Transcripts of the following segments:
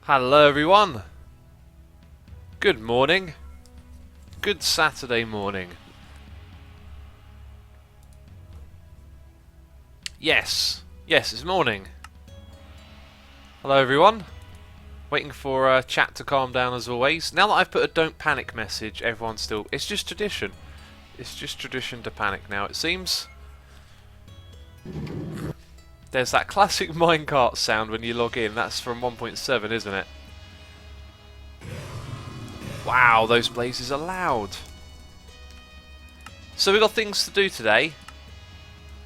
Hello everyone. Good morning. Good Saturday morning. Yes, it's morning. Hello everyone. Waiting for chat to calm down as always. Now that I've put a don't panic message, everyone's still... It's just tradition. It's just tradition to panic now, it seems. There's that classic minecart sound when you log in. That's from 1.7, isn't it? Wow, those blazes are loud. So we've got things to do today.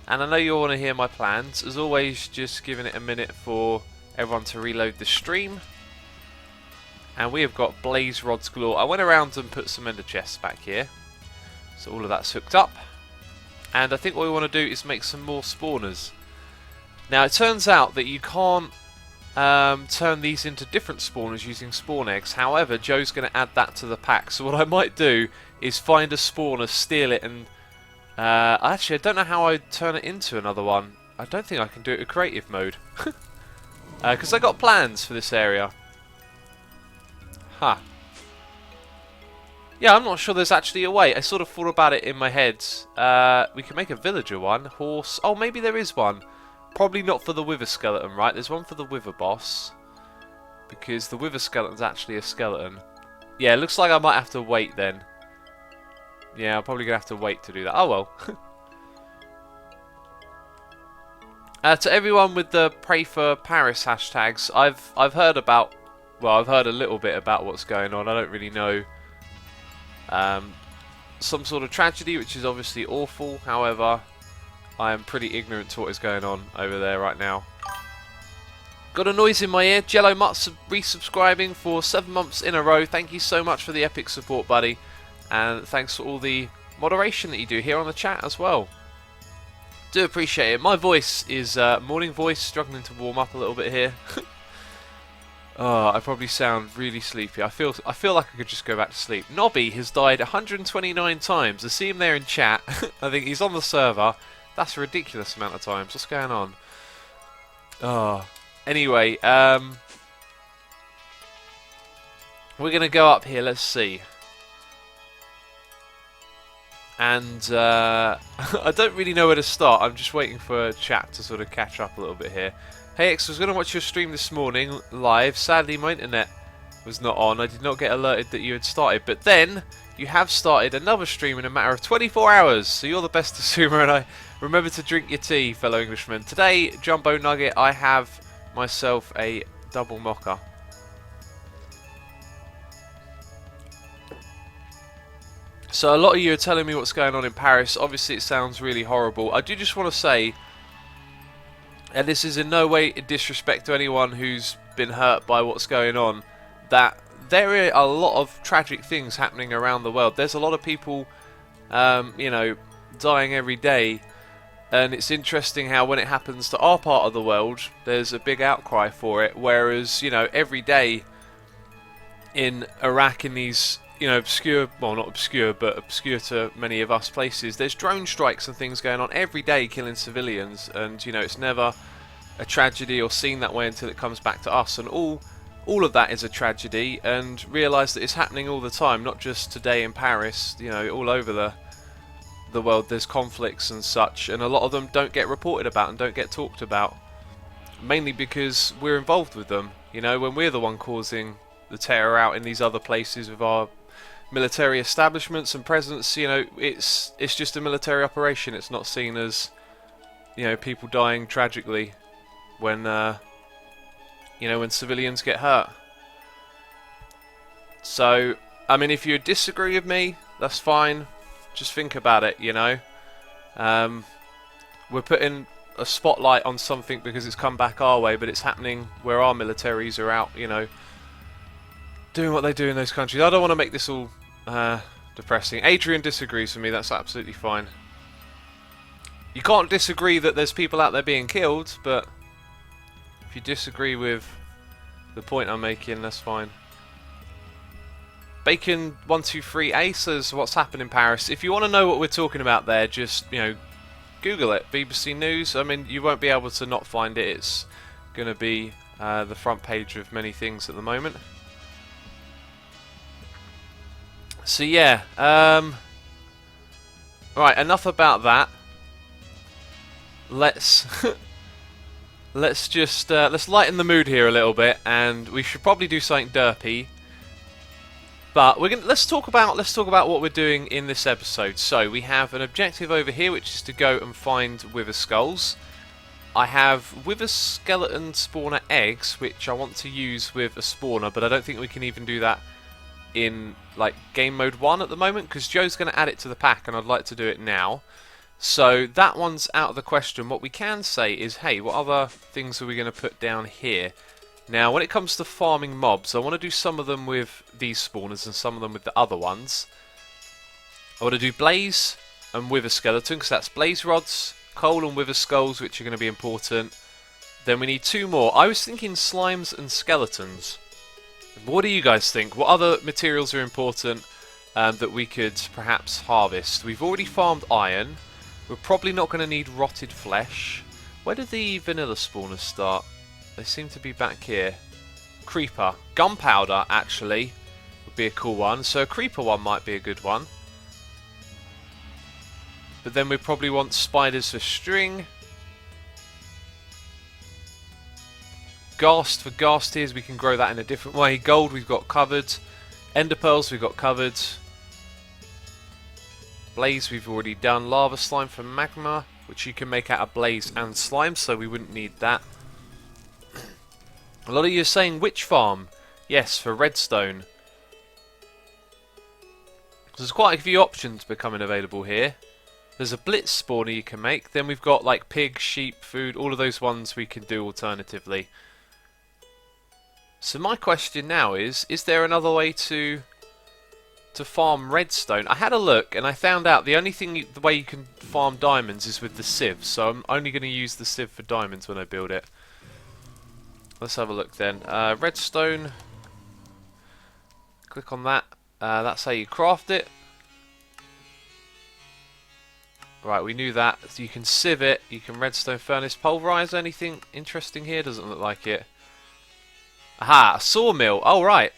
And I know you all want to hear my plans. As always, just giving it a minute for everyone to reload the stream. And we have got blaze rods galore. I went around and put some ender chests back here. So all of that's hooked up. And I think what we want to do is make some more spawners. Now it turns out that you can't turn these into different spawners using spawn eggs. However, Joe's going to add that to the pack. So what I might do is find a spawner, steal it, and actually I don't know how I turn it into another one. I don't think I can do it with creative mode. Because I got plans for this area. Huh. Yeah, I'm not sure there's actually a way. I sort of thought about it in my head. We can make a villager one. Horse. Oh, maybe there is one. Probably not for the Wither skeleton, right? There's one for the Wither boss. Because the Wither skeleton's actually a skeleton. Yeah, it looks like I might have to wait then. Yeah, I'm probably going to have to wait to do that. Oh well. To everyone with the Pray for Paris hashtags, I've heard about... Well, I've heard a little bit about what's going on. I don't really know. Some sort of tragedy, which is obviously awful. However... I am pretty ignorant to what is going on over there right now. Got a noise in my ear. Jello Mutts resubscribing for 7 months in a row. Thank you so much for the epic support, buddy. And thanks for all the moderation that you do here on the chat as well. Do appreciate it. My voice is morning voice, struggling to warm up a little bit here. Oh, I probably sound really sleepy. I feel like I could just go back to sleep. Nobby has died 129 times. I see him there in chat. I think he's on the server. That's a ridiculous amount of times. What's going on? Oh. Anyway, we're going to go up here. Let's see. And I don't really know where to start. I'm just waiting for chat to sort of catch up a little bit here. Hey X, I was going to watch your stream this morning live. Sadly, my internet was not on. I did not get alerted that you had started. But then, you have started another stream in a matter of 24 hours. So you're the best assumer, and I... Remember to drink your tea, fellow Englishmen. Today, Jumbo Nugget, I have myself a double mocha. So a lot of you are telling me what's going on in Paris. Obviously, it sounds really horrible. I do just want to say, and this is in no way a disrespect to anyone who's been hurt by what's going on, that there are a lot of tragic things happening around the world. There's a lot of people, you know, dying every day. And it's interesting how when it happens to our part of the world, there's a big outcry for it. Whereas, you know, every day in Iraq, in these, you know, obscure, well not obscure, but obscure to many of us places, there's drone strikes and things going on every day killing civilians. And, you know, it's never a tragedy or seen that way until it comes back to us. And all of that is a tragedy. And realise that it's happening all the time, not just today in Paris, you know, all over the world there's conflicts and such, and a lot of them don't get reported about and don't get talked about, mainly because we're involved with them. You know, when we're the one causing the terror out in these other places with our military establishments and presence, you know, it's just a military operation. It's not seen as, you know, people dying tragically when you know, when civilians get hurt. So I mean, if you disagree with me, that's fine. Just think about it, you know. We're putting a spotlight on something because it's come back our way, but it's happening where our militaries are out, you know, doing what they do in those countries. I don't want to make this all depressing. Adrian disagrees with me, that's absolutely fine. You can't disagree that there's people out there being killed, but if you disagree with the point I'm making, that's fine. Bacon123A says, what's happened in Paris? If you want to know what we're talking about there, just, you know, Google it. BBC News. I mean, you won't be able to not find it. It's going to be the front page of many things at the moment. So yeah, right, enough about that. Let's let's lighten the mood here a little bit, and we should probably do something derpy. But let's talk about what we're doing in this episode. So we have an objective over here, which is to go and find wither skulls. I have wither skeleton spawner eggs, which I want to use with a spawner, but I don't think we can even do that in like game mode 1 at the moment, because Joe's going to add it to the pack, and I'd like to do it now. So that one's out of the question. What we can say is, hey, what other things are we going to put down here? Now, when it comes to farming mobs, I want to do some of them with these spawners and some of them with the other ones. I want to do blaze and wither skeleton, because that's blaze rods, coal and wither skulls, which are going to be important. Then we need 2 more. I was thinking slimes and skeletons. What do you guys think? What other materials are important that we could perhaps harvest? We've already farmed iron. We're probably not going to need rotted flesh. Where did the vanilla spawners start? They seem to be back here. Creeper. Gunpowder, actually, would be a cool one. So a creeper one might be a good one. But then we probably want spiders for string. Ghast for ghast tears, we can grow that in a different way. Gold we've got covered. Ender pearls we've got covered. Blaze we've already done. Lava slime for magma, which you can make out of blaze and slime, so we wouldn't need that. A lot of you are saying witch farm. Yes, for redstone. There's quite a few options becoming available here. There's a blitz spawner you can make. Then we've got like pig, sheep, food, all of those ones we can do alternatively. So my question now is there another way to farm redstone? I had a look and I found out the way you can farm diamonds is with the sieve. So I'm only going to use the sieve for diamonds when I build it. Let's have a look then. Redstone. Click on that. That's how you craft it. Right, we knew that. So you can sieve it. You can redstone furnace. Pulverize anything interesting here? Doesn't look like it. Aha, a sawmill. Oh, right.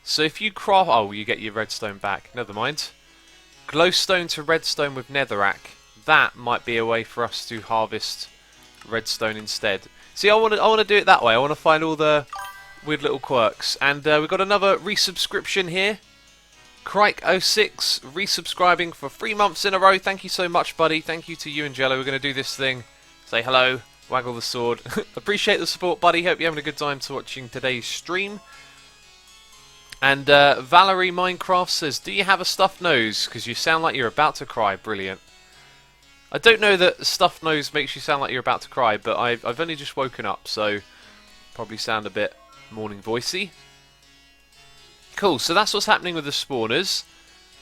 So if you craft... Oh, you get your redstone back. Never mind. Glowstone to redstone with netherrack. That might be a way for us to harvest redstone instead. See, I want to do it that way. I want to find all the weird little quirks. And we've got another resubscription here. Crike06 resubscribing for 3 months in a row. Thank you so much, buddy. Thank you to you and Jello. We're going to do this thing. Say hello. Waggle the sword. Appreciate the support, buddy. Hope you're having a good time to watching today's stream. And Valerie Minecraft says, do you have a stuffed nose? Because you sound like you're about to cry. Brilliant. I don't know that stuffed nose makes you sound like you're about to cry, but I've only just woken up, so probably sound a bit morning voicey. Cool, so that's what's happening with the spawners.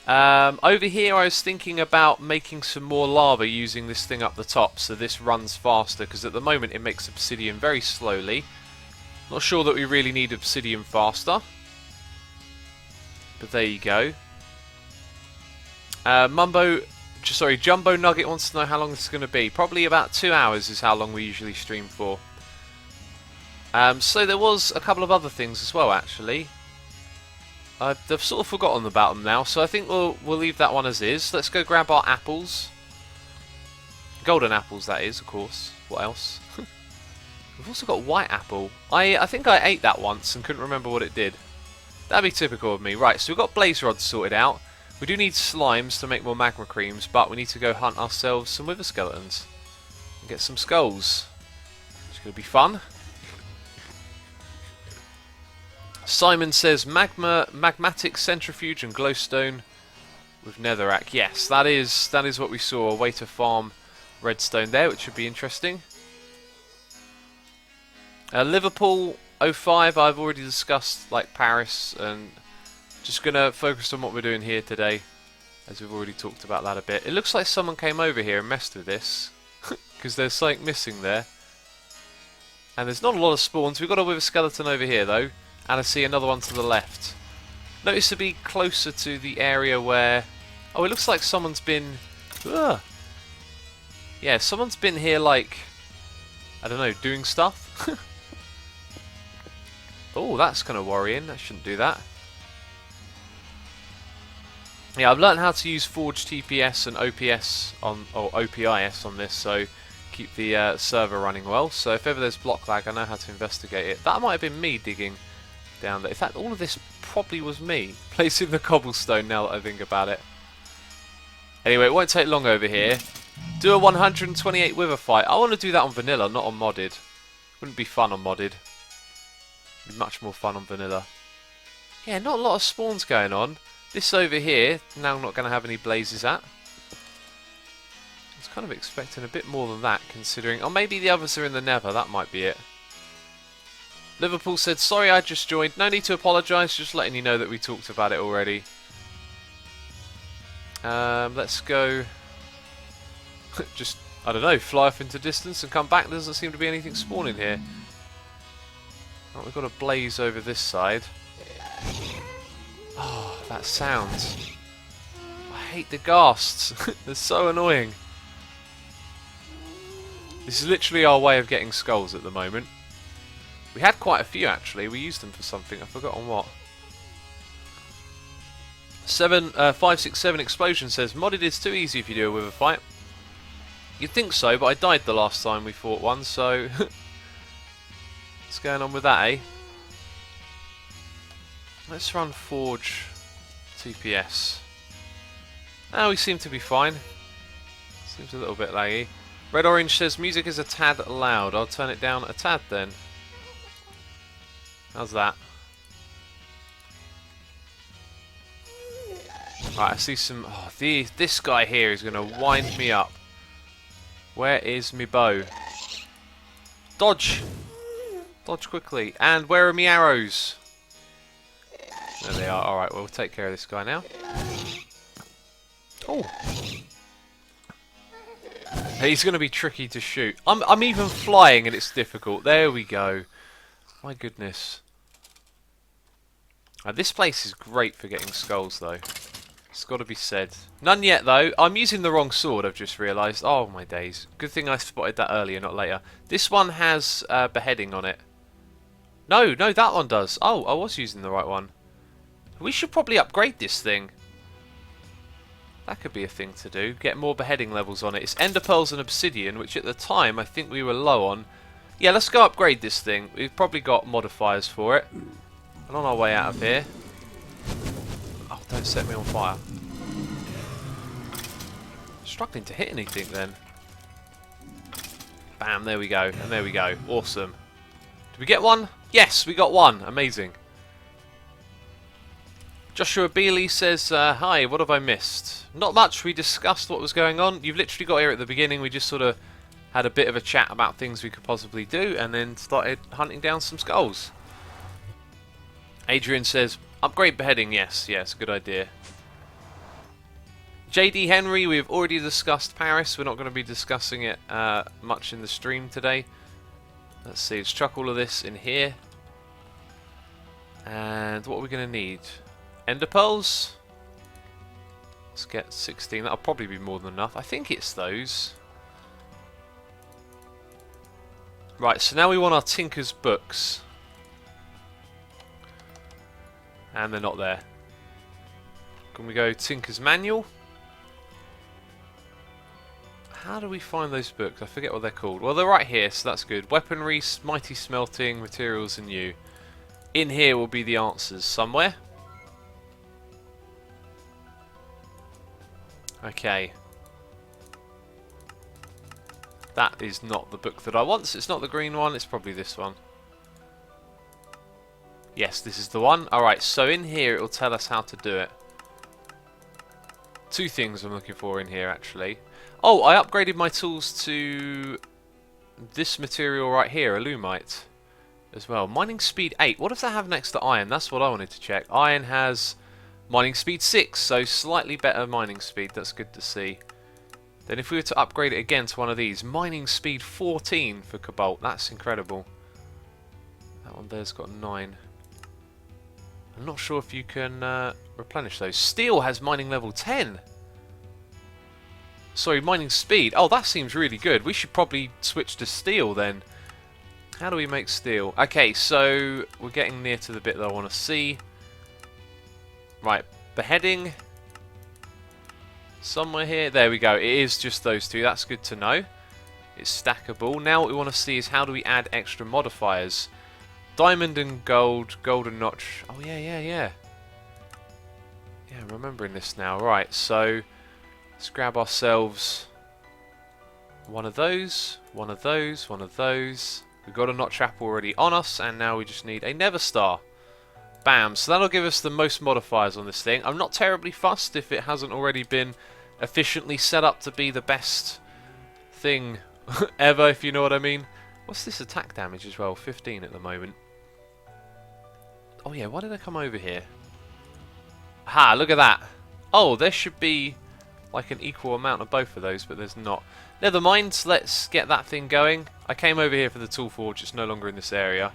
Over here I was thinking about making some more lava using this thing up the top, so this runs faster, because at the moment it makes obsidian very slowly. Not sure that we really need obsidian faster. But there you go. Jumbo Nugget wants to know how long this is going to be. Probably about 2 hours is how long we usually stream for. So there was a couple of other things as well, actually. I've sort of forgotten about them now, so I think we'll leave that one as is. Let's go grab our apples. Golden apples, that is, of course. What else? We've also got white apple. I think I ate that once and couldn't remember what it did. That'd be typical of me. Right, so we've got blaze rods sorted out. We do need slimes to make more magma creams, but we need to go hunt ourselves some wither skeletons and get some skulls. It's going to be fun. Simon says magmatic centrifuge and glowstone with netherrack. Yes, that is what we saw. A way to farm redstone there, which should be interesting. Liverpool 05, I've already discussed, like Paris, and just going to focus on what we're doing here today, as we've already talked about that a bit. It looks like someone came over here and messed with this, because there's something missing there. And there's not a lot of spawns. We've got a wither skeleton over here, though, and I see another one to the left. Notice to be closer to the area where... Oh, it looks like someone's been... Ugh. Yeah, someone's been here, like... I don't know, doing stuff? Oh, that's kind of worrying. I shouldn't do that. Yeah, I've learned how to use Forge TPS and OPS on, or OPIS on this, so keep the server running well. So if ever there's block lag, I know how to investigate it. That might have been me digging down there. In fact, all of this probably was me placing the cobblestone, now that I think about it. Anyway, it won't take long over here. Do a 128 wither fight. I want to do that on vanilla, not on modded. Wouldn't be fun on modded. Be much more fun on vanilla. Yeah, not a lot of spawns going on. This over here, now I'm not going to have any blazes at. I was kind of expecting a bit more than that, considering... Oh, maybe the others are in the nether, that might be it. Liverpool said, sorry I just joined. No need to apologise, just letting you know that we talked about it already. Let's go... just, I don't know, fly off into distance and come back. There doesn't seem to be anything spawning here. Oh, we've got a blaze over this side. Oh, that sound. I hate the ghasts. They're so annoying. This is literally our way of getting skulls at the moment. We had quite a few actually. We used them for something. I've forgotten what. 567 Explosion says, modded is too easy if you do a wither fight. You'd think so, but I died the last time we fought one, so... What's going on with that, eh? Let's run Forge TPS. Oh, we seem to be fine. Seems a little bit laggy. Red Orange says music is a tad loud. I'll turn it down a tad then. How's that? Right, I see some... Oh, this guy here is going to wind me up. Where is me bow? Dodge! Dodge quickly. And where are me arrows? There they are. Alright, well, we'll take care of this guy now. Oh! He's going to be tricky to shoot. I'm even flying and it's difficult. There we go. My goodness. This place is great for getting skulls, though. It's got to be said. None yet, though. I'm using the wrong sword, I've just realised. Oh, my days. Good thing I spotted that earlier, not later. This one has beheading on it. No, that one does. Oh, I was using the right one. We should probably upgrade this thing. That could be a thing to do. Get more beheading levels on it. It's ender pearls and obsidian, which at the time I think we were low on. Yeah, let's go upgrade this thing. We've probably got modifiers for it. And on our way out of here... Oh, don't set me on fire. Struggling to hit anything then. Bam, there we go. And there we go. Awesome. Did we get one? Yes, we got one. Amazing. Joshua Bealey says, hi, what have I missed? Not much. We discussed what was going on. You've literally got here at the beginning. We just sort of had a bit of a chat about things we could possibly do and then started hunting down some skulls. Adrian says, upgrade beheading. Yes, it's a good idea. JD Henry, we've already discussed Paris. We're not going to be discussing it much in the stream today. Let's see, let's chuck all of this in here. And what are we going to need? Ender pearls. Let's get 16. That'll probably be more than enough. I think it's those. Right, so now we want our Tinker's books. And they're not there. Can we go Tinker's manual? How do we find those books? I forget what they're called. Well, they're right here, so that's good. Weaponry, mighty smelting, materials, and you. In here will be the answers somewhere. Okay. That is not the book that I want. So it's not the green one. It's probably this one. Yes, this is the one. Alright, so in here it will tell us how to do it. Two things I'm looking for in here, actually. Oh, I upgraded my tools to this material right here, alumite, as well. Mining speed 8. What does that have next to iron? That's what I wanted to check. Iron has mining speed 6, so slightly better mining speed. That's good to see. Then if we were to upgrade it again to one of these, mining speed 14 for cobalt. That's incredible. That one there's got 9. I'm not sure if you can replenish those. Steel has mining level 10. Sorry, mining speed. Oh, that seems really good. We should probably switch to steel then. How do we make steel? Okay, so we're getting near to the bit that I want to see. Right, beheading. Somewhere here. There we go. It is just those two. That's good to know. It's stackable. Now what we want to see is how do we add extra modifiers. Diamond and gold. Golden notch. Oh, yeah. Yeah, I'm remembering this now. Right, so let's grab ourselves one of those. One of those. One of those. We've got a notch apple already on us, and now we just need a nether star. Bam. So that'll give us the most modifiers on this thing. I'm not terribly fussed if it hasn't already been efficiently set up to be the best thing ever, if you know what I mean. What's this attack damage as well? 15 at the moment. Oh yeah, why did I come over here? Ha, look at that. Oh, there should be like an equal amount of both of those, but there's not. Never mind, let's get that thing going. I came over here for the tool forge, it's no longer in this area.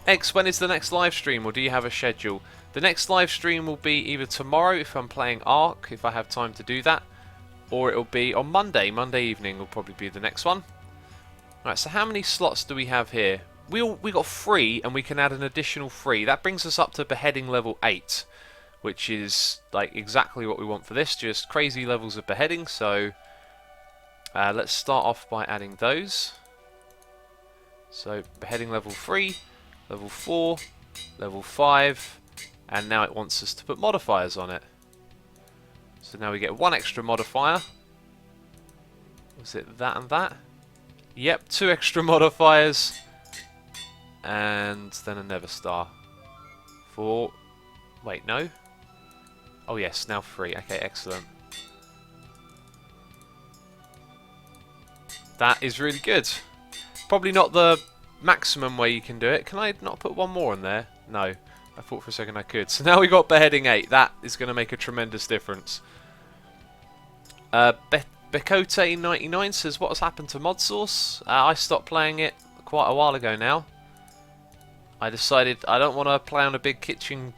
X, when is the next live stream, or do you have a schedule? The next live stream will be either tomorrow if I'm playing Ark, if I have time to do that, or it'll be on Monday. Monday evening will probably be the next one. Right, so how many slots do we have here? We got 3, and we can add an additional 3. That brings us up to beheading level 8, which is like exactly what we want for this, just crazy levels of beheading. So let's start off by adding those. So beheading level 3. Level 4, level 5, and now it wants us to put modifiers on it. So now we get 1 extra modifier. Was it that and that? Yep, 2 extra modifiers. And then a nether star. 4. Wait, no? Oh yes, now 3. Okay, excellent. That is really good. Probably not the maximum way you can do it. Can I not put 1 more in there? No. I thought for a second I could. So now we got beheading 8. That is going to make a tremendous difference. Bekote99 says, what has happened to mod source? I stopped playing it quite a while ago now. I decided I don't want to play on a big kitchen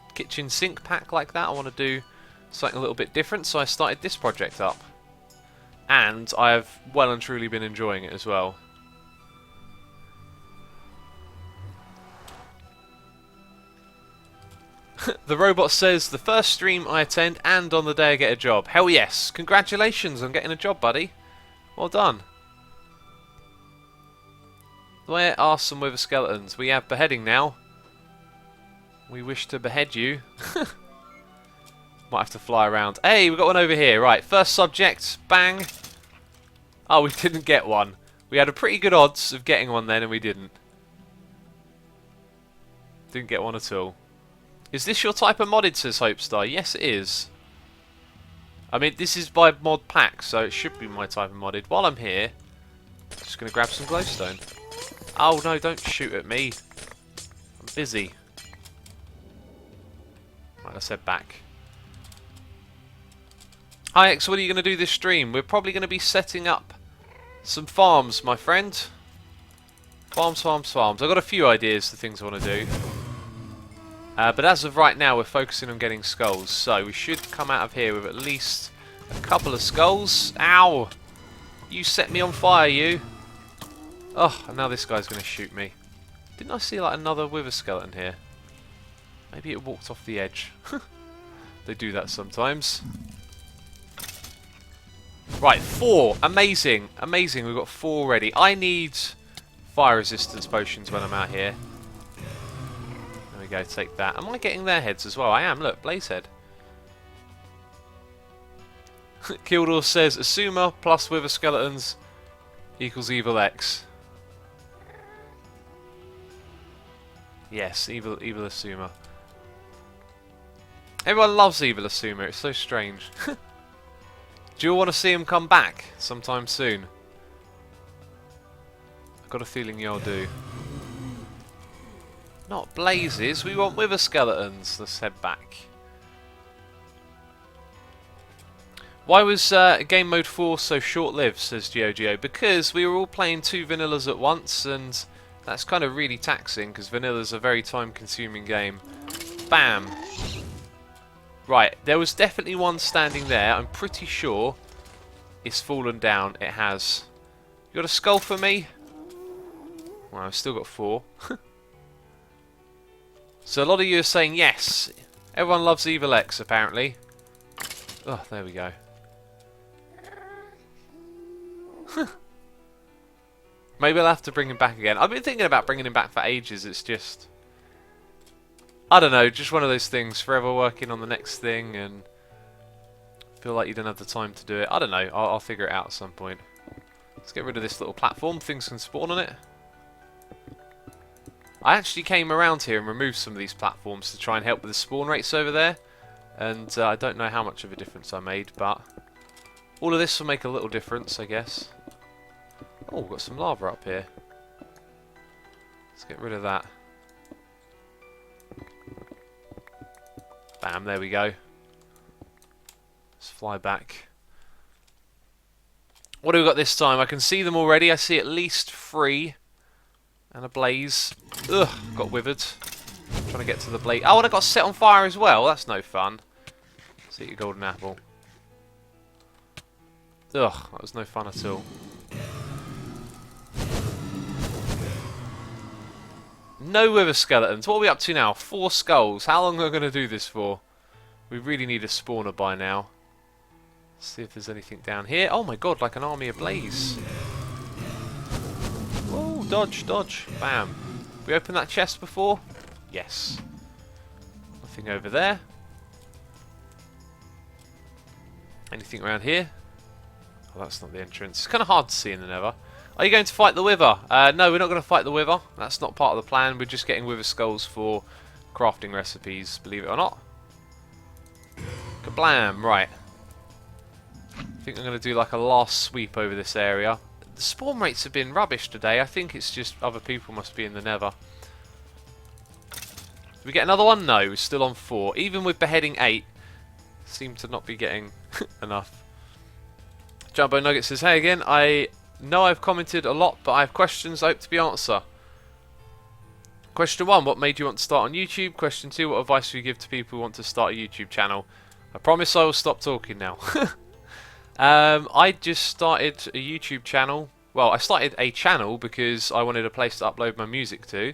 sink pack like that. I want to do something a little bit different, so I started this project up. And I have well and truly been enjoying it as well. The robot says, the first stream I attend and on the day I get a job. Hell yes. Congratulations on getting a job, buddy. Well done. Where are some wither skeletons? We have beheading now. We wish to behead you. Might have to fly around. Hey, we've got one over here. Right, first subject. Bang. Oh, we didn't get one. We had a pretty good odds of getting one then, and we didn't. Didn't get one at all. Is this your type of modded, says Hopestar? Yes, it is. I mean, this is by Modpack, so it should be my type of modded. While I'm here, I'm just going to grab some glowstone. Oh, no, don't shoot at me. I'm busy. Right, let's head back. Hi, X, what are you going to do this stream? We're probably going to be setting up some farms, my friend. Farms. I've got a few ideas for things I want to do. But as of right now, we're focusing on getting skulls. So we should come out of here with at least a couple of skulls. Ow! You set me on fire, you. Oh, and now this guy's going to shoot me. Didn't I see like another wither skeleton here? Maybe it walked off the edge. They do that sometimes. Right, 4. Amazing. Amazing. We've got 4 already. I need fire resistance potions when I'm out here. There we go, take that. Am I getting their heads as well? I am, look, blaze head. Kildor says, Asuma plus wither skeletons equals evil X. Yes, evil Asuma. Everyone loves evil Asuma, it's so strange. Do you all want to see him come back sometime soon? I've got a feeling you all do. Not blazes, we want wither skeletons. Let's head back. Why was game mode 4 so short-lived, says GeoGeo? Because we were all playing 2 vanillas at once, and that's kind of really taxing, because vanilla's a very time-consuming game. Bam! Right, there was definitely one standing there. I'm pretty sure it's fallen down. It has. You got a skull for me? Well, I've still got 4. So a lot of you are saying yes. Everyone loves Evil X, apparently. Oh, there we go. Maybe I'll have to bring him back again. I've been thinking about bringing him back for ages. It's just... I don't know, just one of those things. Forever working on the next thing and... feel like you don't have the time to do it. I don't know. I'll figure it out at some point. Let's get rid of this little platform. Things can spawn on it. I actually came around here and removed some of these platforms to try and help with the spawn rates over there. And I don't know how much of a difference I made, but all of this will make a little difference, I guess. Oh, we've got some lava up here. Let's get rid of that. Bam, there we go. Let's fly back. What do we got this time? I can see them already. I see at least 3. And a blaze. Ugh, got withered. Trying to get to the blaze. Oh, and I got set on fire as well. That's no fun. Let's eat your golden apple. Ugh, that was no fun at all. No wither skeletons. What are we up to now? 4 skulls. How long are we going to do this for? We really need a spawner by now. Let's see if there's anything down here. Oh my god, like an army ablaze. Oh, dodge, dodge. Bam. We opened that chest before? Yes. Nothing over there. Anything around here? Oh, that's not the entrance. It's kind of hard to see in the nether. Are you going to fight the wither? No, we're not going to fight the wither. That's not part of the plan. We're just getting wither skulls for crafting recipes, believe it or not. Kablam! Right. I think I'm going to do like a last sweep over this area. The spawn rates have been rubbish today. I think it's just other people must be in the nether. Did we get another one? No, we're still on 4. Even with beheading 8, seem to not be getting enough. Jumbo Nugget says, hey again, I know I've commented a lot, but I have questions I hope to be answered. Question 1, what made you want to start on YouTube? Question 2, what advice do you give to people who want to start a YouTube channel? I promise I will stop talking now. I just started a YouTube channel. Well, I started a channel because I wanted a place to upload my music to.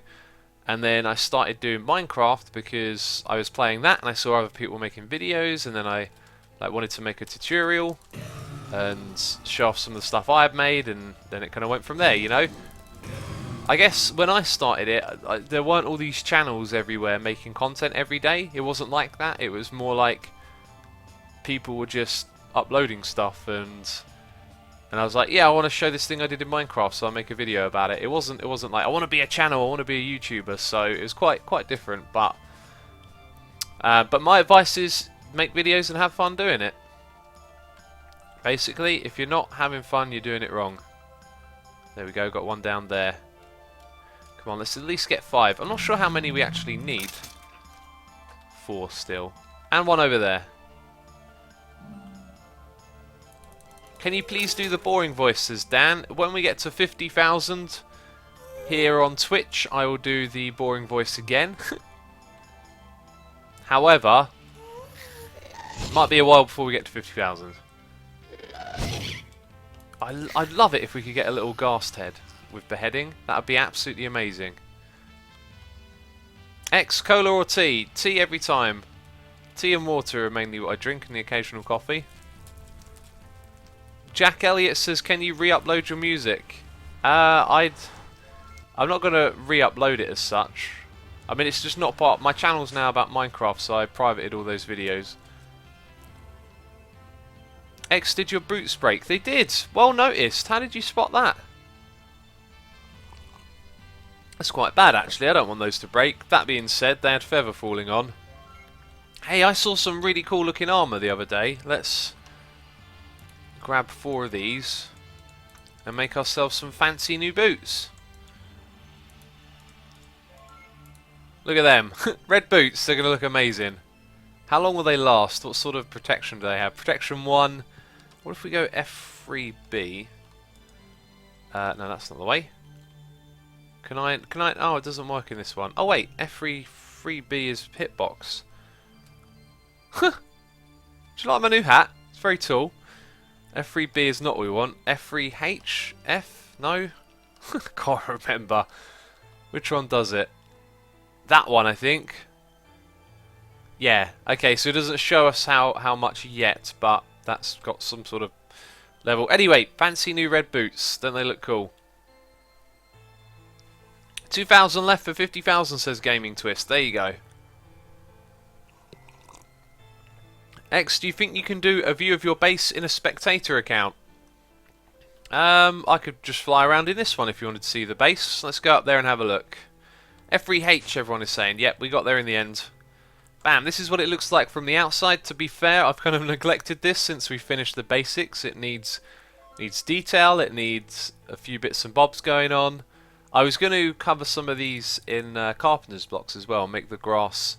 And then I started doing Minecraft because I was playing that and I saw other people making videos, and then I wanted to make a tutorial and show off some of the stuff I had made, and then it kind of went from there, you know. I guess when I started it, there weren't all these channels everywhere making content every day. It wasn't like that. It was more like people were just uploading stuff, and I was like, yeah, I want to show this thing I did in Minecraft, so I'll make a video about it. It wasn't like I want to be a channel, I want to be a YouTuber. So it was quite different. But my advice is make videos and have fun doing it. Basically, if you're not having fun, you're doing it wrong. There we go, got one down there. Come on, let's at least get 5. I'm not sure how many we actually need. 4 still. And one over there. Can you please do the boring voices, Dan? When we get to 50,000 here on Twitch, I will do the boring voice again. However, it might be a while before we get to 50,000. I'd love it if we could get a little ghast head with beheading. That would be absolutely amazing. X, cola or tea? Tea every time. Tea and water are mainly what I drink, and the occasional coffee. Jack Elliott says, can you re-upload your music? I'm not going to re-upload it as such. I mean, it's just not part... My channel's now about Minecraft, so I privated all those videos. X, did your boots break? They did! Well noticed. How did you spot that? That's quite bad, actually. I don't want those to break. That being said, they had feather falling on. Hey, I saw some really cool looking armour the other day. Let's grab 4 of these and make ourselves some fancy new boots. Look at them. Red boots. They're going to look amazing. How long will they last? What sort of protection do they have? Protection 1. What if we go F3B? No, that's not the way. Can I? Oh, it doesn't work in this one. Oh wait, F3B is hitbox. Do you like my new hat? It's very tall. F3B is not what we want. F3H? F? No? Can't remember. Which one does it? That one, I think. Yeah, okay, so it doesn't show us how much yet, but that's got some sort of level. Anyway, fancy new red boots. Don't they look cool? 2,000 left for 50,000, says Gaming Twist. There you go. X, do you think you can do a view of your base in a spectator account? I could just fly around in this one if you wanted to see the base. Let's go up there and have a look. F3H, everyone is saying. Yep, we got there in the end. Bam, this is what it looks like from the outside. To be fair, I've kind of neglected this since we finished the basics. It needs detail, it needs a few bits and bobs going on. I was going to cover some of these in carpenter's blocks as well, make the grass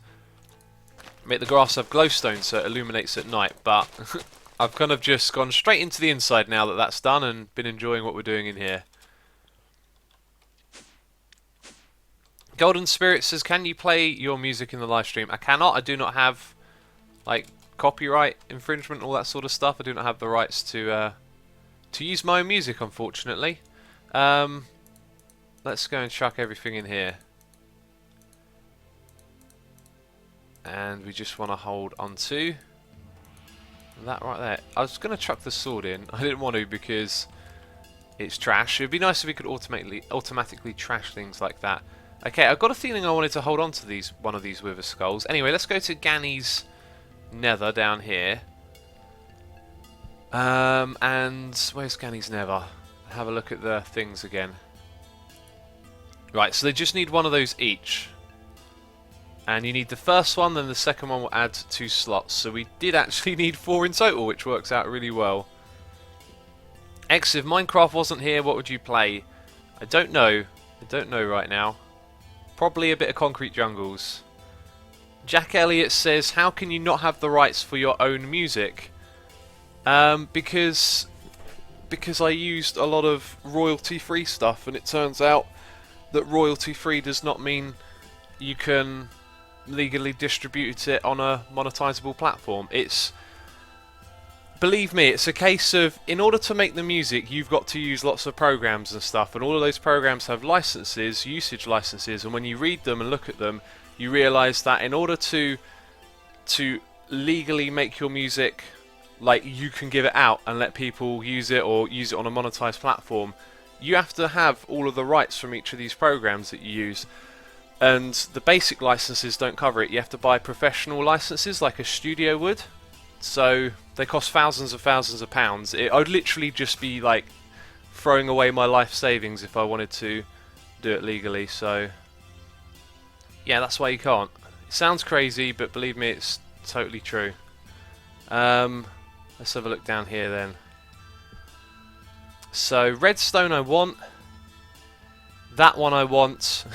have glowstone so it illuminates at night, but I've kind of just gone straight into the inside now that that's done and been enjoying what we're doing in here. Golden Spirit says, can you play your music in the live stream? I cannot. I do not have like copyright infringement, all that sort of stuff. I do not have the rights to use my own music, unfortunately. Let's go and chuck everything in here. And we just want to hold onto that right there. I was going to chuck the sword in. I didn't want to because it's trash. It would be nice if we could automatically trash things like that. Okay, I've got a feeling I wanted to hold on to one of these Wither Skulls. Anyway, let's go to Ganny's Nether down here. And where's Ganny's Nether? Have a look at the things again. Right, so they just need one of those each. And you need the first one, then the second one will add 2 slots. So we did actually need 4 in total, which works out really well. X, if Minecraft wasn't here, what would you play? I don't know. I don't know right now. Probably a bit of Concrete Jungles. Jack Elliott says, how can you not have the rights for your own music? Because I used a lot of royalty-free stuff, and it turns out that royalty-free does not mean you can legally distribute it on a monetizable platform. Believe me, it's a case of, in order to make the music, you've got to use lots of programs and stuff, and all of those programs have licenses, usage licenses, and when you read them and look at them, you realise that in order to legally make your music, like, you can give it out and let people use it or use it on a monetized platform, you have to have all of the rights from each of these programs that you use. And the basic licenses don't cover it. You have to buy professional licenses like a studio would. So they cost thousands of pounds. I would literally just be like throwing away my life savings if I wanted to do it legally. So yeah, that's why you can't. It sounds crazy, but believe me, it's totally true. Let's have a look down here then. So redstone I want. That one I want.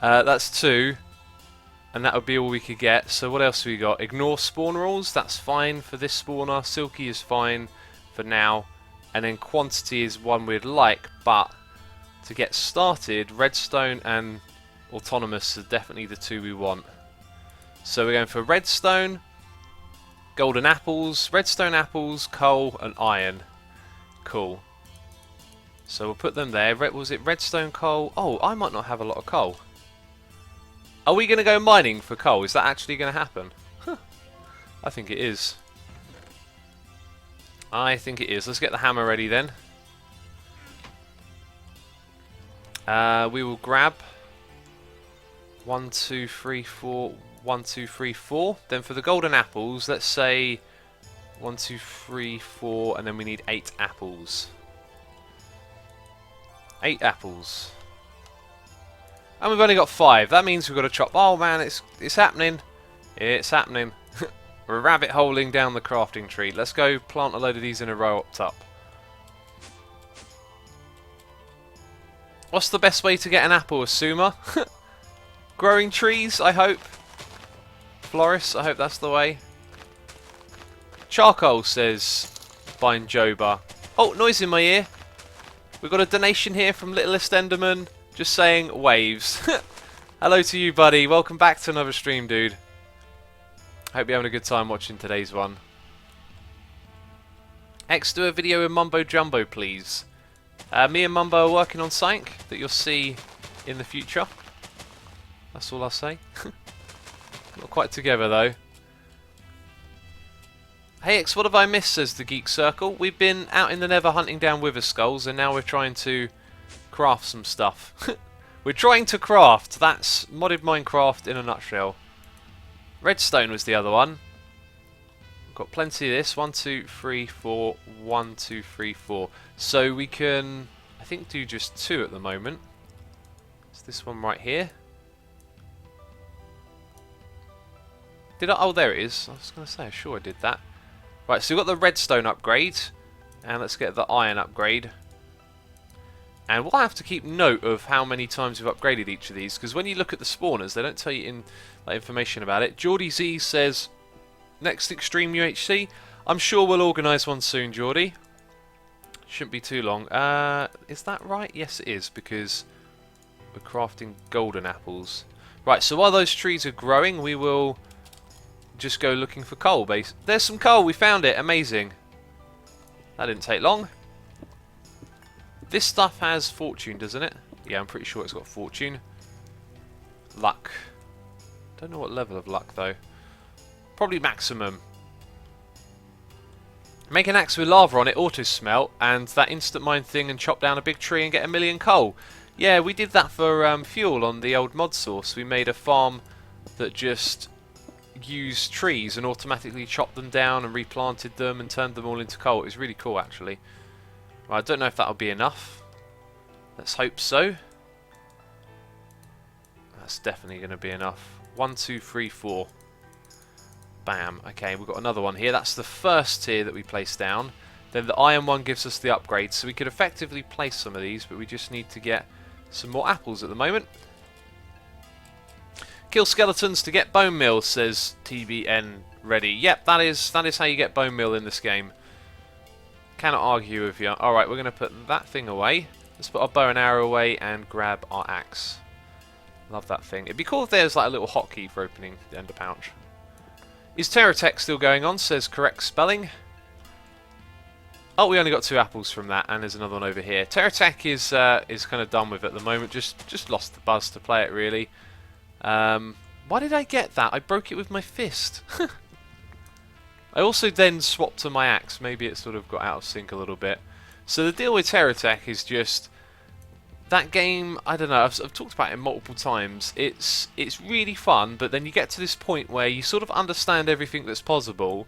That's 2. And that would be all we could get. So what else have we got? Ignore spawn rules. That's fine for this spawner. Silky is fine for now. And then quantity is one we'd like. But to get started, redstone and autonomous are definitely the 2 we want. So we're going for redstone, golden apples, redstone apples, coal and iron. Cool. So we'll put them there. Was it redstone, coal? Oh, I might not have a lot of coal. Are we going to go mining for coal? Is that actually going to happen? Huh. I think it is. I think it is. Let's get the hammer ready then. We will grab 1, 2, 3, 4. 1, 2, 3, 4. Then for the golden apples, let's say 1, 2, 3, 4, and then we need 8 apples. 8 apples. And we've only got 5. That means we've got to chop. Oh man, it's happening. It's happening. We're rabbit holing down the crafting tree. Let's go plant a load of these in a row up top. What's the best way to get an apple, Asuma? Growing trees, I hope. Florists, I hope that's the way. Charcoal says, Bind Joba. Oh, noise in my ear. We've got a donation here from Littlest Enderman. Just saying, waves. Hello to you, buddy. Welcome back to another stream, dude. Hope you're having a good time watching today's one. X, do a video in Mumbo Jumbo, please. Me and Mumbo are working on something that you'll see in the future. That's all I'll say. Not quite together though. Hey X, what have I missed, says the Geek Circle. We've been out in the Nether hunting down wither skulls, and now we're trying to craft some stuff. We're trying to craft. That's modded Minecraft in a nutshell. Redstone was the other one. We've got plenty of this. 1, 2, 3, 4. 1, 2, 3, 4. So we can, I think, do just 2 at the moment. It's this one right here. Did I? Oh, there it is. I was going to say, I'm sure I did that. Right, so we've got the redstone upgrade. And let's get the iron upgrade. And we'll have to keep note of how many times we've upgraded each of these, because when you look at the spawners, they don't tell you information about it. Geordie Z says, next Extreme UHC. I'm sure we'll organise one soon, Geordie. Shouldn't be too long. Is that right? Yes, it is, because we're crafting golden apples. Right, so while those trees are growing, we will just go looking for coal base. There's some coal, we found it, amazing. That didn't take long. This stuff has fortune, doesn't it? Yeah, I'm pretty sure it's got fortune. Luck. Don't know what level of luck though. Probably maximum. Make an axe with lava on it, auto smelt, and that instant mine thing, and chop down a big tree and get 1,000,000 coal. Yeah, we did that for fuel on the old mod source. We made a farm that just used trees and automatically chopped them down and replanted them and turned them all into coal. It was really cool actually. Well, I don't know if that'll be enough. Let's hope so. That's definitely going to be enough. 1, 2, 3, 4. Bam. Okay, we've got another one here. That's the first tier that we place down. Then the iron one gives us the upgrade. So we could effectively place some of these, but we just need to get some more apples at the moment. Kill skeletons to get bone meal, says TBN ready. Yep, that is how you get bone meal in this game. Cannot argue with you. Alright, we're going to put that thing away. Let's put our bow and arrow away and grab our axe. Love that thing. It'd be cool if there's like a little hotkey for opening the ender pouch. Is Terratech still going on, says correct spelling. Oh, we only got 2 apples from that, and there's another one over here. Terratech is kind of done with it at the moment. Just lost the buzz to play it, really. Why did I get that? I broke it with my fist. I also then swapped to my axe. Maybe it sort of got out of sync a little bit. So the deal with Terratech is just that game. I don't know. I've talked about it multiple times. It's really fun, but then you get to this point where you sort of understand everything that's possible,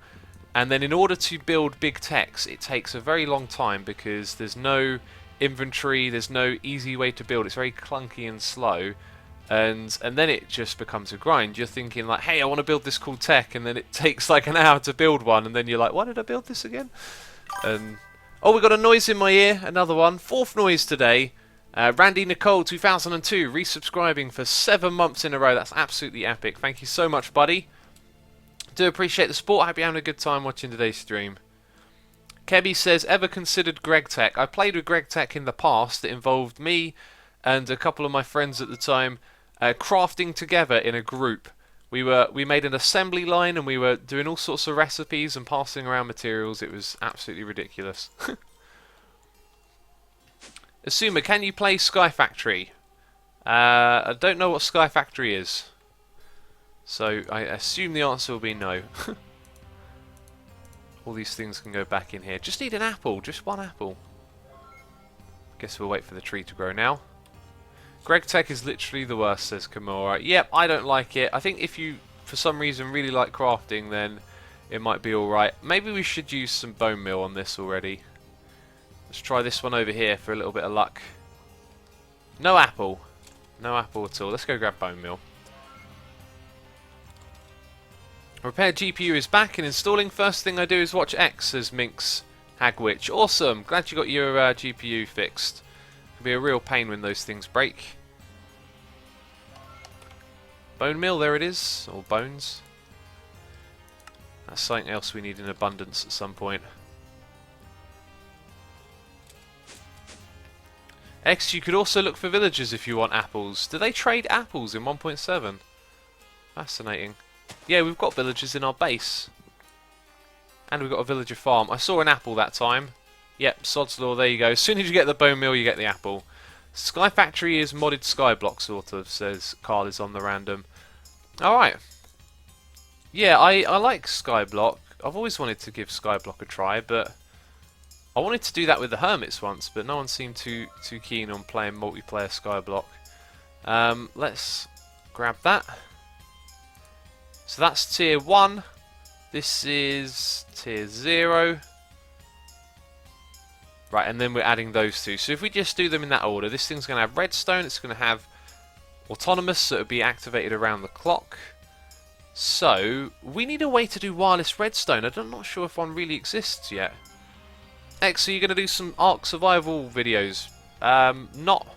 and then in order to build big techs, it takes a very long time because there's no inventory. There's no easy way to build. It's very clunky and slow. And then it just becomes a grind. You're thinking like, hey, I want to build this cool tech, and then it takes like an hour to build one, and then you're like, why did I build this again? And oh, we got a noise in my ear, another one. 4th noise today. Randy Nicole 2002 resubscribing for 7 months in a row. That's absolutely epic. Thank you so much, buddy. Do appreciate the support. Hope you're having a good time watching today's stream. Kebby says, ever considered Greg Tech? I played with Greg Tech in the past. It involved me and a couple of my friends at the time. Crafting together in a group. We made an assembly line, and we were doing all sorts of recipes and passing around materials. It was absolutely ridiculous. Asuma, can you play Sky Factory? I don't know what Sky Factory is, so I assume the answer will be no. All these things can go back in here. Just need an apple, just 1 apple. Guess we'll wait for the tree to grow now. Greg Tech is literally the worst, says Kimura. Yep, I don't like it. I think if you, for some reason, really like crafting, then it might be alright. Maybe we should use some bone meal on this already. Let's try this one over here for a little bit of luck. No apple. No apple at all. Let's go grab bone meal. Repair GPU is back and installing. First thing I do is watch X, says Minx Hagwitch. Awesome. Glad you got your GPU fixed. Be a real pain when those things break. Bone meal, there it is, or bones. That's something else we need in abundance at some point. X, you could also look for villagers if you want apples. Do they trade apples in 1.7? Fascinating. Yeah, we've got villagers in our base. And we've got a villager farm. I saw an apple that time. Yep, sod's law, there you go. As soon as you get the bone meal, you get the apple. Sky Factory is modded Skyblock, sort of, says Carl is on the random. Alright. Yeah, I like Skyblock. I've always wanted to give Skyblock a try, but I wanted to do that with the Hermits once, but no one seemed too keen on playing multiplayer Skyblock. Let's grab that. So that's tier 1. This is tier 0. Right, and then we're adding those two. So if we just do them in that order, this thing's going to have redstone, it's going to have autonomous, so it'll be activated around the clock. So, we need a way to do wireless redstone. I'm not sure if one really exists yet. X, so you're going to do some Ark Survival videos? Not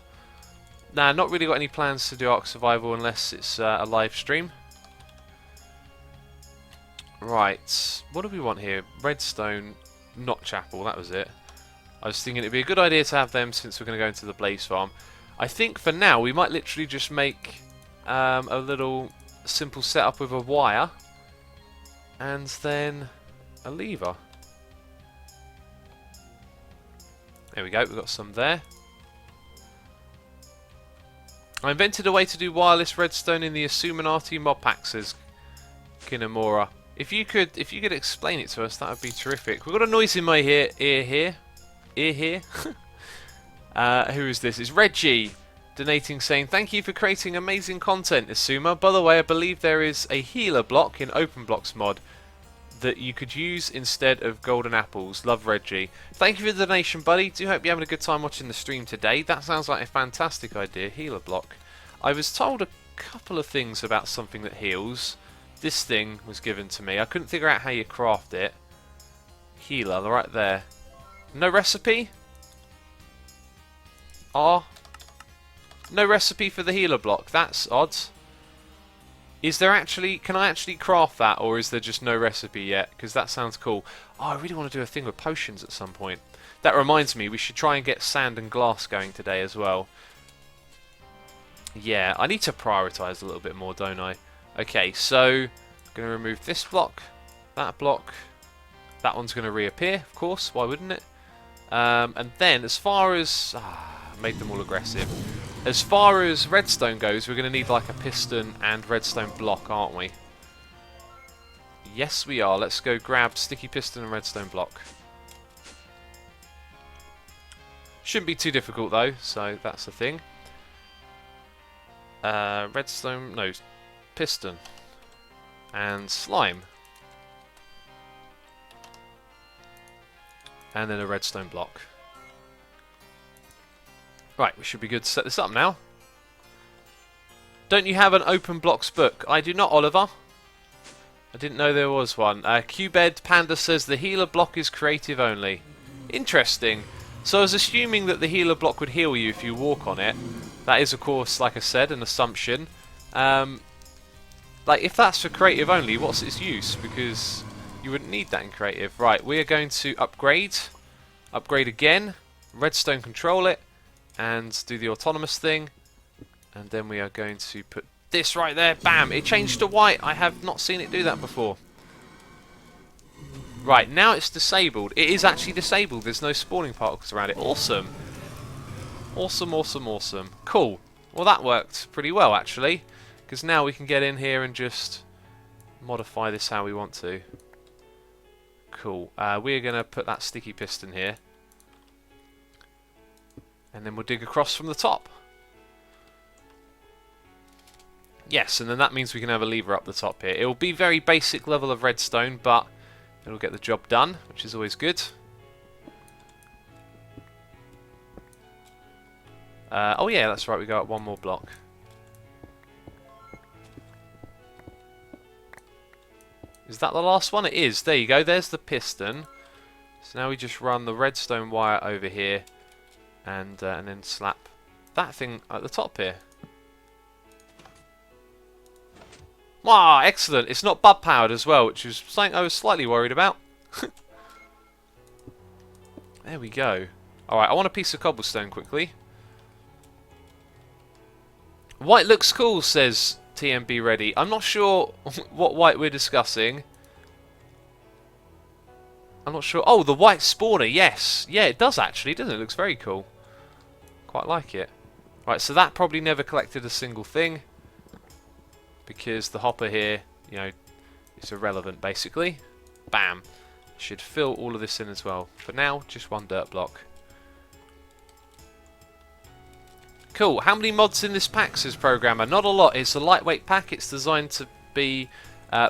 really got any plans to do Ark Survival unless it's a live stream. Right, what do we want here? Redstone, not chapel, that was it. I was thinking it'd be a good idea to have them since we're going to go into the Blaze Farm. I think for now we might literally just make a little simple setup with a wire and then a lever. There we go, we've got some there. I invented a way to do wireless redstone in the Xisuminati Modpack, says Kinemura. If you could explain it to us, that would be terrific. We've got a noise in my ear here. Who is this? It's Reggie donating, saying thank you for creating amazing content, Asuma. By the way, I believe there is a healer block in OpenBlocks mod that you could use instead of golden apples. Love, Reggie. Thank you for the donation, buddy. Do hope you're having a good time watching the stream today. That sounds like a fantastic idea, healer block. I was told a couple of things about something that heals. This thing was given to me. I couldn't figure out how you craft it. Healer, right there. No recipe? No recipe for the healer block. That's odd. Is there actually... Can I actually craft that, or is there just no recipe yet? Because that sounds cool. Oh, I really want to do a thing with potions at some point. That reminds me, we should try and get sand and glass going today as well. Yeah, I need to prioritise a little bit more, don't I? Okay, so... I'm going to remove this block. That block. That one's going to reappear, of course. Why wouldn't it? And then, as far as... made them all aggressive. As far as redstone goes, we're going to need like a piston and redstone block, aren't we? Yes, we are. Let's go grab sticky piston and redstone block. Shouldn't be too difficult though, so that's the thing. Redstone, no, piston and slime. And then a redstone block. Right, we should be good to set this up now. Don't you have an open blocks book? I do not, Oliver. I didn't know there was one. Cubed Panda says the healer block is creative only. Interesting. So I was assuming that the healer block would heal you if you walk on it. That is, of course, like I said, an assumption. Like, if that's for creative only, what's its use? Because you wouldn't need that in creative. Right, we are going to upgrade. Upgrade again. Redstone control it. And do the autonomous thing. And then we are going to put this right there. Bam! It changed to white. I have not seen it do that before. Right, now it's disabled. It is actually disabled. There's no spawning particles around it. Awesome. Awesome, awesome, awesome. Cool. Well, that worked pretty well, actually. Because now we can get in here and just modify this how we want to. Cool. We're going to put that sticky piston here. And then we'll dig across from the top. Yes, and then that means we can have a lever up the top here. It will be very basic level of redstone, but it'll get the job done, which is always good. Oh yeah, that's right, we go up one more block. Is that the last one? It is. There you go, there's the piston. So now we just run the redstone wire over here. And then slap that thing at the top here. Wow, excellent. It's not bug powered as well, which is something I was slightly worried about. There we go. Alright, I want a piece of cobblestone quickly. White looks cool, says TMB Ready. I'm not sure what white we're discussing. I'm not sure. Oh, the white spawner, yes. Yeah, it does actually, doesn't it? It looks very cool. Quite like it. Right, so that probably never collected a single thing. Because the hopper here, you know, is irrelevant basically. Bam. Should fill all of this in as well. For now, just one dirt block. Cool. How many mods in this pack, says Programmer? Not a lot. It's a lightweight pack. It's designed to be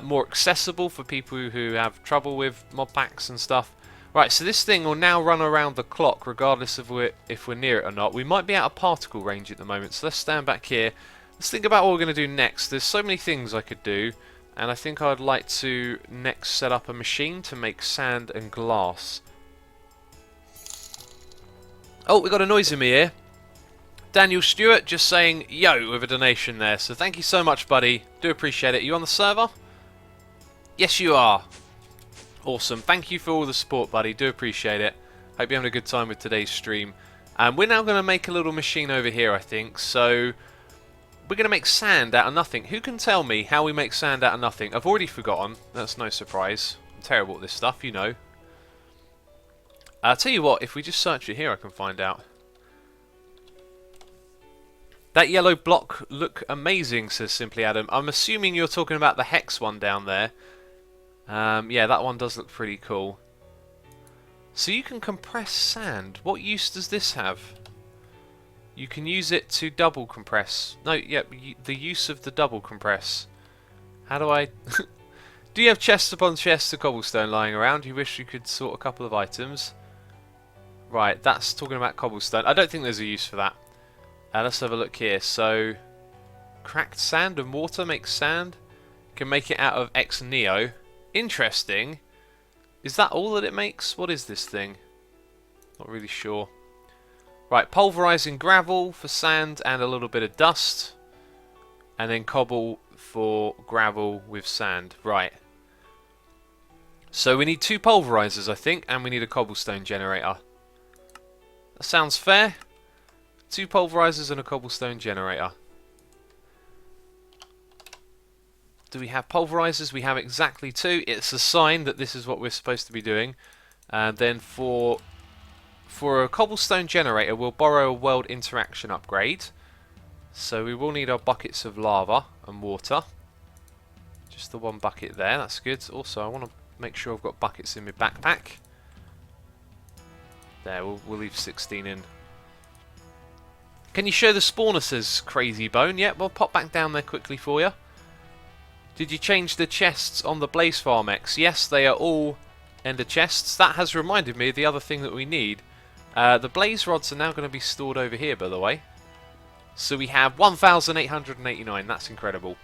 more accessible for people who have trouble with mod packs and stuff. Right, so this thing will now run around the clock regardless of if we're near it or not. We might be out of particle range at the moment, so let's stand back here. Let's think about what we're going to do next. There's so many things I could do, and I think I'd like to next set up a machine to make sand and glass. Oh, we got a noise in my ear. Daniel Stewart just saying yo with a donation there, so thank you so much, buddy. Do appreciate it. You on the server? Yes, you are. Awesome. Thank you for all the support, buddy. Do appreciate it. Hope you're having a good time with today's stream. We're now going to make a little machine over here, I think. So we're going to make sand out of nothing. Who can tell me how we make sand out of nothing? I've already forgotten. That's no surprise. I'm terrible at this stuff, you know. I'll tell you what, if we just search it here, I can find out. That yellow block look amazing, says Simply Adam. I'm assuming you're talking about the hex one down there. Yeah, that one does look pretty cool. So you can compress sand. What use does this have? You can use it to double compress. No, yeah, the use of the double compress. How do I... Do you have chests upon chests of cobblestone lying around? You wish you could sort a couple of items. Right, that's talking about cobblestone. I don't think there's a use for that. Let's have a look here. So, cracked sand and water makes sand. Can make it out of X Neo. Interesting. Is that all that it makes? What is this thing? Not really sure. Right, pulverizing gravel for sand and a little bit of dust. And then cobble for gravel with sand. Right. So we need 2 pulverizers, I think, and we need a cobblestone generator. That sounds fair. 2 pulverizers and a cobblestone generator. Do we have pulverizers? We have exactly 2. It's a sign that this is what we're supposed to be doing. And then for a cobblestone generator, we'll borrow a world interaction upgrade. So we will need our buckets of lava and water. Just the 1 bucket there, that's good. Also, I want to make sure I've got buckets in my backpack. There, we'll leave 16 in. Can you show the spawner, says Crazy Bone? Yep, we'll pop back down there quickly for you. Did you change the chests on the Blaze Farm X? Yes, they are all ender chests. That has reminded me of the other thing that we need. The blaze rods are now going to be stored over here, by the way. So we have 1,889. That's incredible.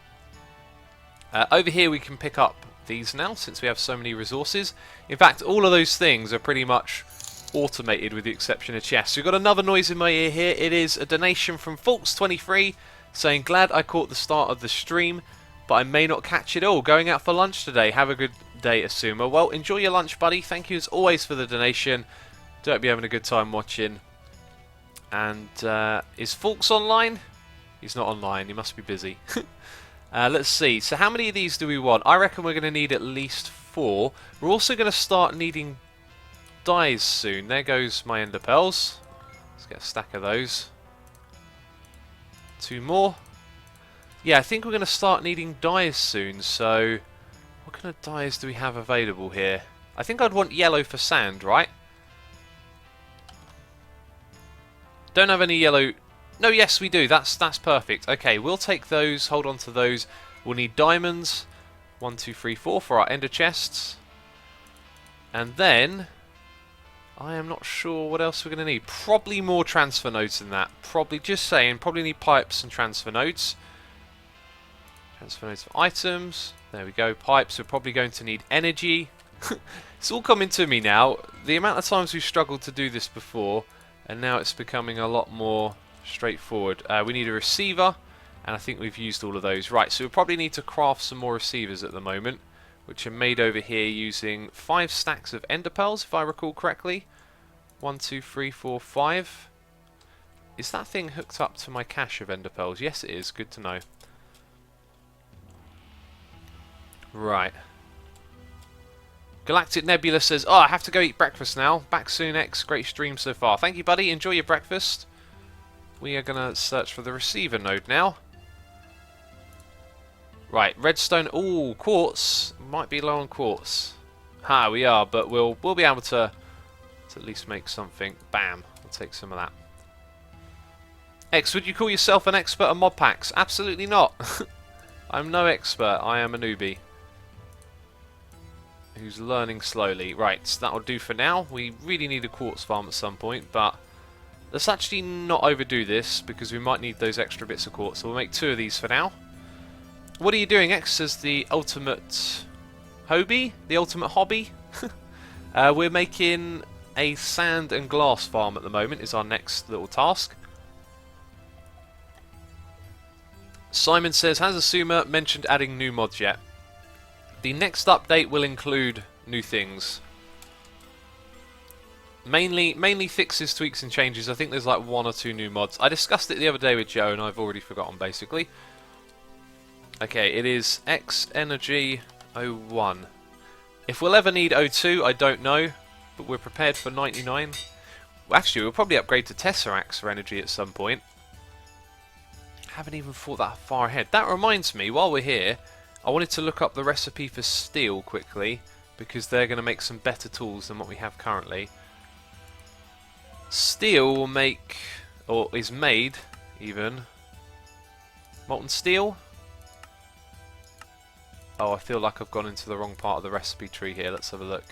Over here we can pick up these now, since we have so many resources. In fact, all of those things are pretty much automated with the exception of chests. We've got another noise in my ear here. It is a donation from Fulks23 saying, glad I caught the start of the stream, but I may not catch it all. Going out for lunch today. Have a good day, Asuma. Well, enjoy your lunch, buddy. Thank you as always for the donation. Do hope you're having a good time watching. And is Fulks online? He's not online. He must be busy. Let's see. So how many of these do we want? I reckon we're going to need at least 4. We're also going to start needing dyes soon. There goes my ender pearls. Let's get a stack of those. 2 more. Yeah, I think we're going to start needing dyes soon. So what kind of dyes do we have available here? I think I'd want yellow for sand, right? Don't have any yellow. No, yes we do. That's perfect. Okay, we'll take those. Hold on to those. We'll need diamonds. 1, 2, 3, 4 for our ender chests. And then I am not sure what else we're going to need. Probably more transfer nodes than that. Probably, just saying, probably need pipes and transfer nodes. Transfer nodes for items. There we go. Pipes. We're probably going to need energy. It's all coming to me now. The amount of times we've struggled to do this before, and now it's becoming a lot more straightforward. We need a receiver, and I think we've used all of those. Right, so we'll probably need to craft some more receivers at the moment, which are made over here using 5 stacks of ender pearls, if I recall correctly. 1, 2, 3, 4, 5. Is that thing hooked up to my cache of ender pearls? Yes, it is. Good to know. Right. Galactic Nebula says, oh, I have to go eat breakfast now. Back soon, X. Great stream so far. Thank you, buddy. Enjoy your breakfast. We are going to search for the receiver node now. Right, redstone. Ooh, quartz. Might be low on quartz. Ha, we are, but we'll be able to at least make something. Bam. I'll take some of that. X, would you call yourself an expert on mod packs? Absolutely not. I'm no expert. I am a newbie who's learning slowly. Right, so that'll do for now. We really need a quartz farm at some point, but let's actually not overdo this because we might need those extra bits of quartz. So we'll make 2 of these for now. What are you doing, X? Says the ultimate hobby? The ultimate hobby? We're making a sand and glass farm at the moment is our next little task. Simon says, has Asuma mentioned adding new mods yet? The next update will include new things. Mainly fixes, tweaks and changes. I think there's like 1 or 2 new mods. I discussed it the other day with Joe and I've already forgotten basically. Okay, it is X Energy 01. If we'll ever need 02, I don't know, but we're prepared for 99. Well, actually, we'll probably upgrade to Tesseracts for energy at some point. Haven't even thought that far ahead. That reminds me, while we're here, I wanted to look up the recipe for steel quickly, because they're going to make some better tools than what we have currently. Steel will make, or is made, even, molten steel? Oh, I feel like I've gone into the wrong part of the recipe tree here. Let's have a look.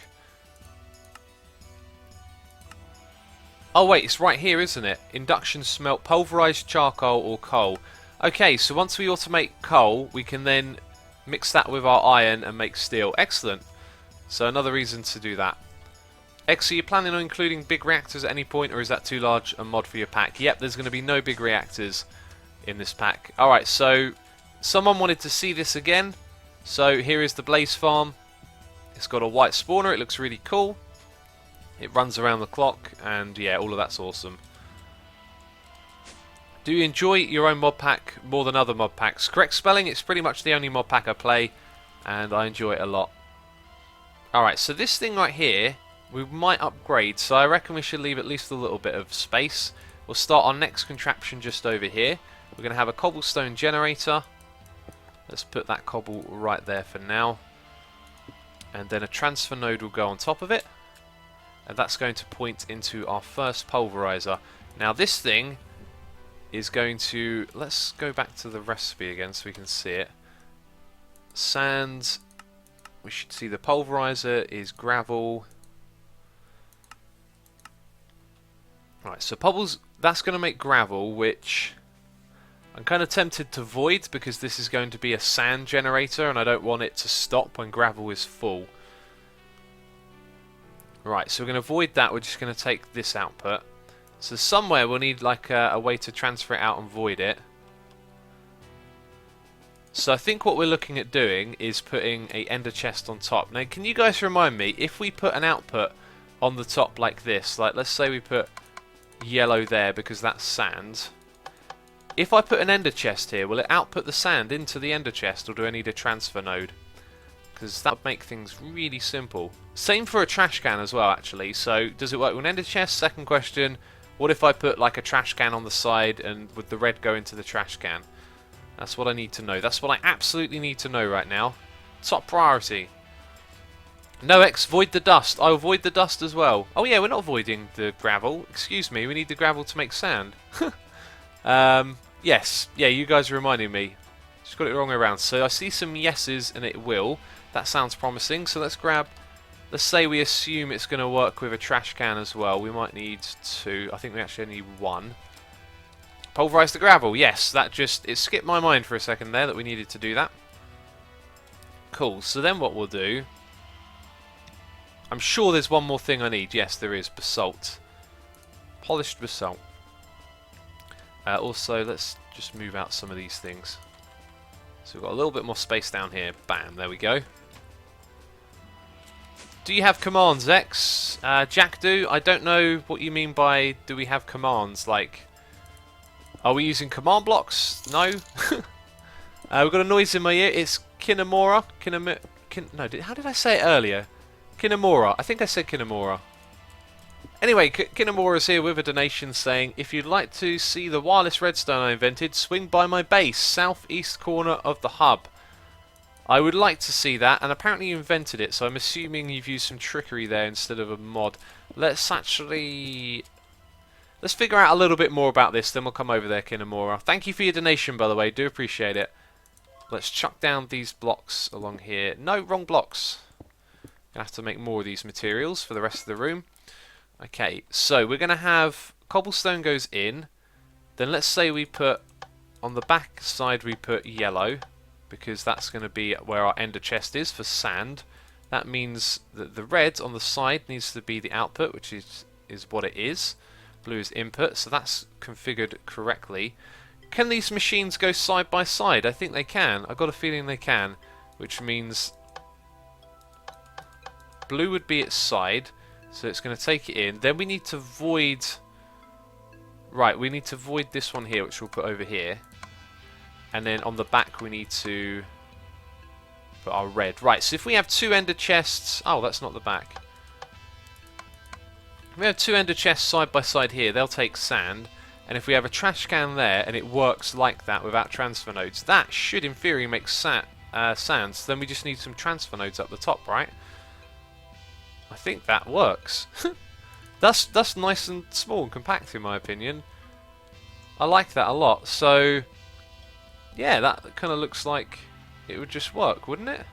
Oh wait, it's right here, isn't it? Induction smelt, pulverized charcoal or coal. Okay, so once we automate coal, we can then mix that with our iron and make steel. Excellent. So another reason to do that. X, are you planning on including big reactors at any point, or is that too large a mod for your pack? Yep, there's going to be no big reactors in this pack. Alright, so someone wanted to see this again. So here is the Blaze Farm. It's got a white spawner, it looks really cool. It runs around the clock, and yeah, all of that's awesome. Do you enjoy your own mod pack more than other mod packs? Correct spelling, it's pretty much the only mod pack I play, and I enjoy it a lot. Alright, so this thing right here, we might upgrade, so I reckon we should leave at least a little bit of space. We'll start our next contraption just over here. We're going to have a cobblestone generator. Let's put that cobble right there for now. And then a transfer node will go on top of it. And that's going to point into our first pulverizer. Now this thing is going to... Let's go back to the recipe again so we can see it. Sand. We should see the pulverizer is gravel. Right, so pebbles, that's going to make gravel, which I'm kind of tempted to void because this is going to be a sand generator and I don't want it to stop when gravel is full. Right, so we're going to void that, we're just going to take this output. So somewhere we'll need like a way to transfer it out and void it. So I think what we're looking at doing is putting a ender chest on top. Now can you guys remind me, if we put an output on the top like this, like let's say we put yellow there because that's sand. If I put an ender chest here, will it output the sand into the ender chest, or do I need a transfer node? Because that would make things really simple. Same for a trash can as well, actually. So does it work with an ender chest? Second question, what if I put like a trash can on the side and would the red go into the trash can? That's what I need to know. That's what I absolutely need to know right now. Top priority. No X, void the dust. I will void the dust as well. Oh yeah, we're not voiding the gravel. Excuse me, we need the gravel to make sand. Yes. Yeah, you guys are reminding me. Just got it the wrong way around. So I see some yeses and it will. That sounds promising. So let's grab... Let's say we assume it's going to work with a trash can as well. We might need 2. I think we actually need 1. Pulverize the gravel. Yes, that just... It skipped my mind for a second there that we needed to do that. Cool. So then what we'll do... I'm sure there's one more thing I need. Yes, there is. Basalt. Polished basalt. Also, let's just move out some of these things. So we've got a little bit more space down here. Bam, there we go. Do you have commands, X? Jack do. I don't know what you mean by do we have commands. Like, are we using command blocks? No. We've got a noise in my ear. It's Kinemura. No, how did I say it earlier? Kinemura. I think I said Kinemura. Anyway, Kinemura's here with a donation saying, if you'd like to see the wireless redstone I invented, swing by my base, southeast corner of the hub. I would like to see that, and apparently you invented it, so I'm assuming you've used some trickery there instead of a mod. Let's figure out a little bit more about this, then we'll come over there, Kinemura. Thank you for your donation, by the way, do appreciate it. Let's chuck down these blocks along here. No, wrong blocks. Gonna have to make more of these materials for the rest of the room. Okay, so we're gonna have cobblestone goes in. Then let's say we put on the back side we put yellow, because that's going to be where our ender chest is for sand. That means that the red on the side needs to be the output, which is what it is. Blue is input, so that's configured correctly. Can these machines go side by side? I think they can. I've got a feeling they can, which means blue would be its side, so it's going to take it in. Then we need to void... Right, we need to void this one here, which we'll put over here. And then on the back we need to put our red. Right, so if we have two ender chests... Oh, that's not the back. If we have two ender chests side by side here, they'll take sand. And if we have a trash can there and it works like that without transfer nodes, that should in theory make sand. So then we just need some transfer nodes up the top, right? I think that works. That's nice and small and compact in my opinion. I like that a lot. So... yeah, that kind of looks like it would just work, wouldn't it?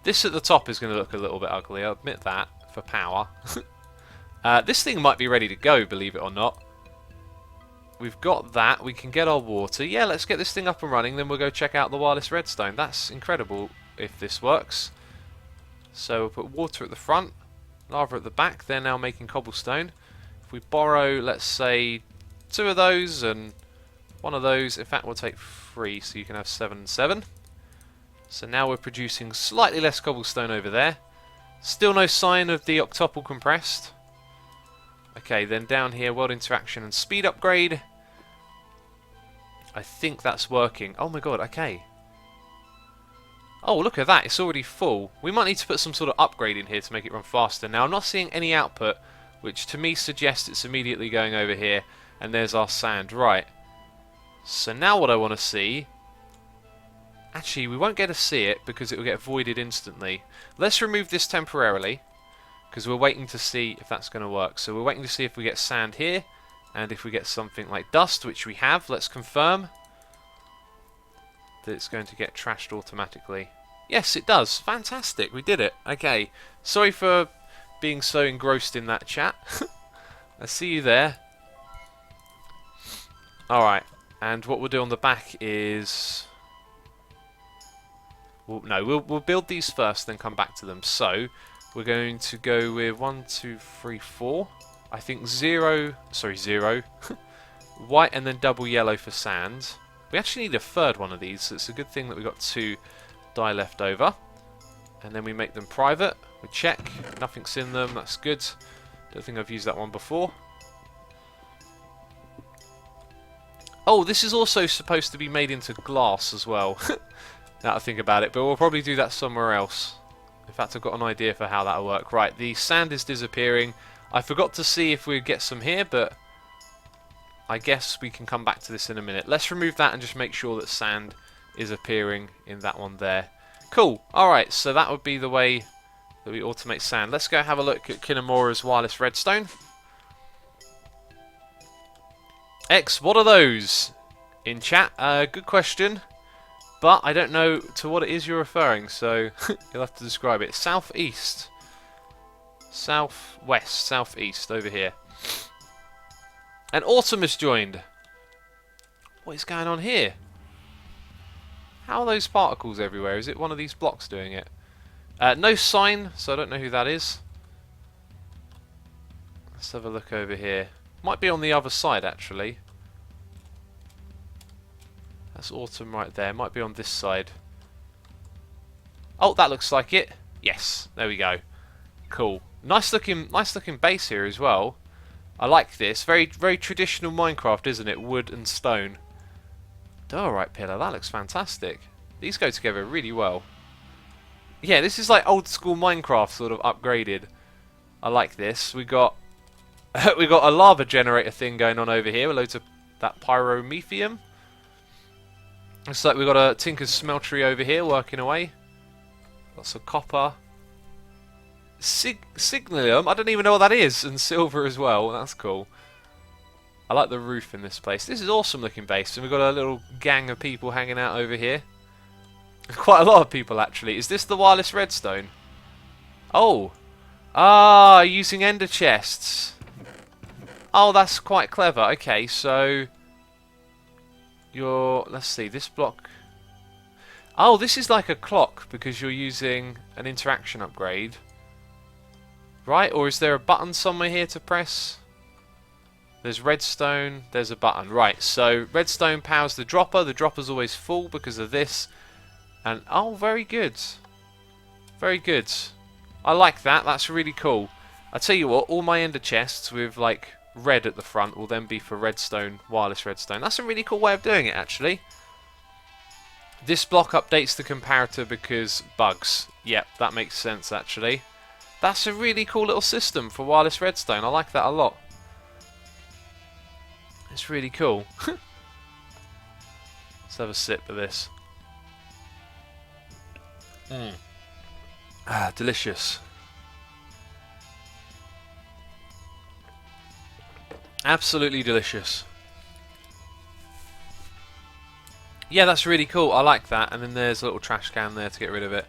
This at the top is going to look a little bit ugly, I'll admit that, for power. This thing might be ready to go, believe it or not. We've got that, we can get our water. Yeah, let's get this thing up and running, then we'll go check out the wireless redstone. That's incredible if this works. So we'll put water at the front, lava at the back. They're now making cobblestone. If we borrow, let's say, 2 of those and... 1 of those, in fact we'll take 3, so you can have 7 and 7. So now we're producing slightly less cobblestone over there. Still no sign of the octuple compressed. Okay, then down here, world interaction and speed upgrade. I think that's working. Oh my god, okay. Oh, look at that, it's already full. We might need to put some sort of upgrade in here to make it run faster. Now, I'm not seeing any output, which to me suggests it's immediately going over here. And there's our sand, right. So now what I want to see... Actually, we won't get to see it because it will get voided instantly. Let's remove this temporarily because we're waiting to see if that's going to work. So we're waiting to see if we get sand here and if we get something like dust, which we have. Let's confirm that it's going to get trashed automatically. Yes, it does. Fantastic. We did it. Okay. Sorry for being so engrossed in that chat. I see you there. Alright. And what we'll do on the back is... We'll build these first, then come back to them. So, we're going to go with 1, 2, 3, 4. I think 0... Sorry, 0. White and then double yellow for sand. We actually need a third one of these, so it's a good thing that we've got 2 dye left over. And then we make them private. We check. Nothing's in them. That's good. Don't think I've used that one before. Oh, this is also supposed to be made into glass as well. Now I think about it, but we'll probably do that somewhere else. In fact, I've got an idea for how that'll work. Right, the sand is disappearing. I forgot to see if we get some here, but I guess we can come back to this in a minute. Let's remove that and just make sure that sand is appearing in that one there. Cool. Alright, so that would be the way that we automate sand. Let's go have a look at Kinemura's wireless redstone. X, what are those? In chat, good question, but I don't know to what it is you're referring, so you'll have to describe it. Southeast, southwest, southeast, over here. And Autumn has joined. What is going on here? How are those particles everywhere? Is it one of these blocks doing it? No sign, so I don't know who that is. Let's have a look over here. Might be on the other side, actually. That's Autumn right there. Might be on this side. Oh, that looks like it. Yes, there we go. Cool. Nice looking base here as well. I like this. Very traditional Minecraft, isn't it? Wood and stone. Diorite pillar. That looks fantastic. These go together really well. Yeah, this is like old school Minecraft sort of upgraded. I like this. We got we got a lava generator thing going on over here with loads of that pyromethium. Looks like we got a Tinker's smeltery over here working away. Lots of copper. Signalium, I don't even know what that is, and silver as well. That's cool. I like the roof in this place. This is awesome looking base, and we've got a little gang of people hanging out over here. Quite a lot of people actually. Is this the wireless redstone? Oh. Ah, using ender chests. Oh, that's quite clever. Okay, so let's see, this block. Oh, this is like a clock because you're using an interaction upgrade. Right, or is there a button somewhere here to press? There's redstone, there's a button. Right, so redstone powers the dropper. The dropper's always full because of this. And, oh, very good. Very good. I like that, that's really cool. I tell you what, all my ender chests with, like, red at the front will then be for redstone, wireless redstone. That's a really cool way of doing it, actually. This block updates the comparator because bugs. Yep, that makes sense, actually. That's a really cool little system for wireless redstone. I like that a lot. It's really cool. Let's have a sip of this. Ah, delicious. Absolutely delicious. Yeah, that's really cool. I like that. And then there's a little trash can there to get rid of it.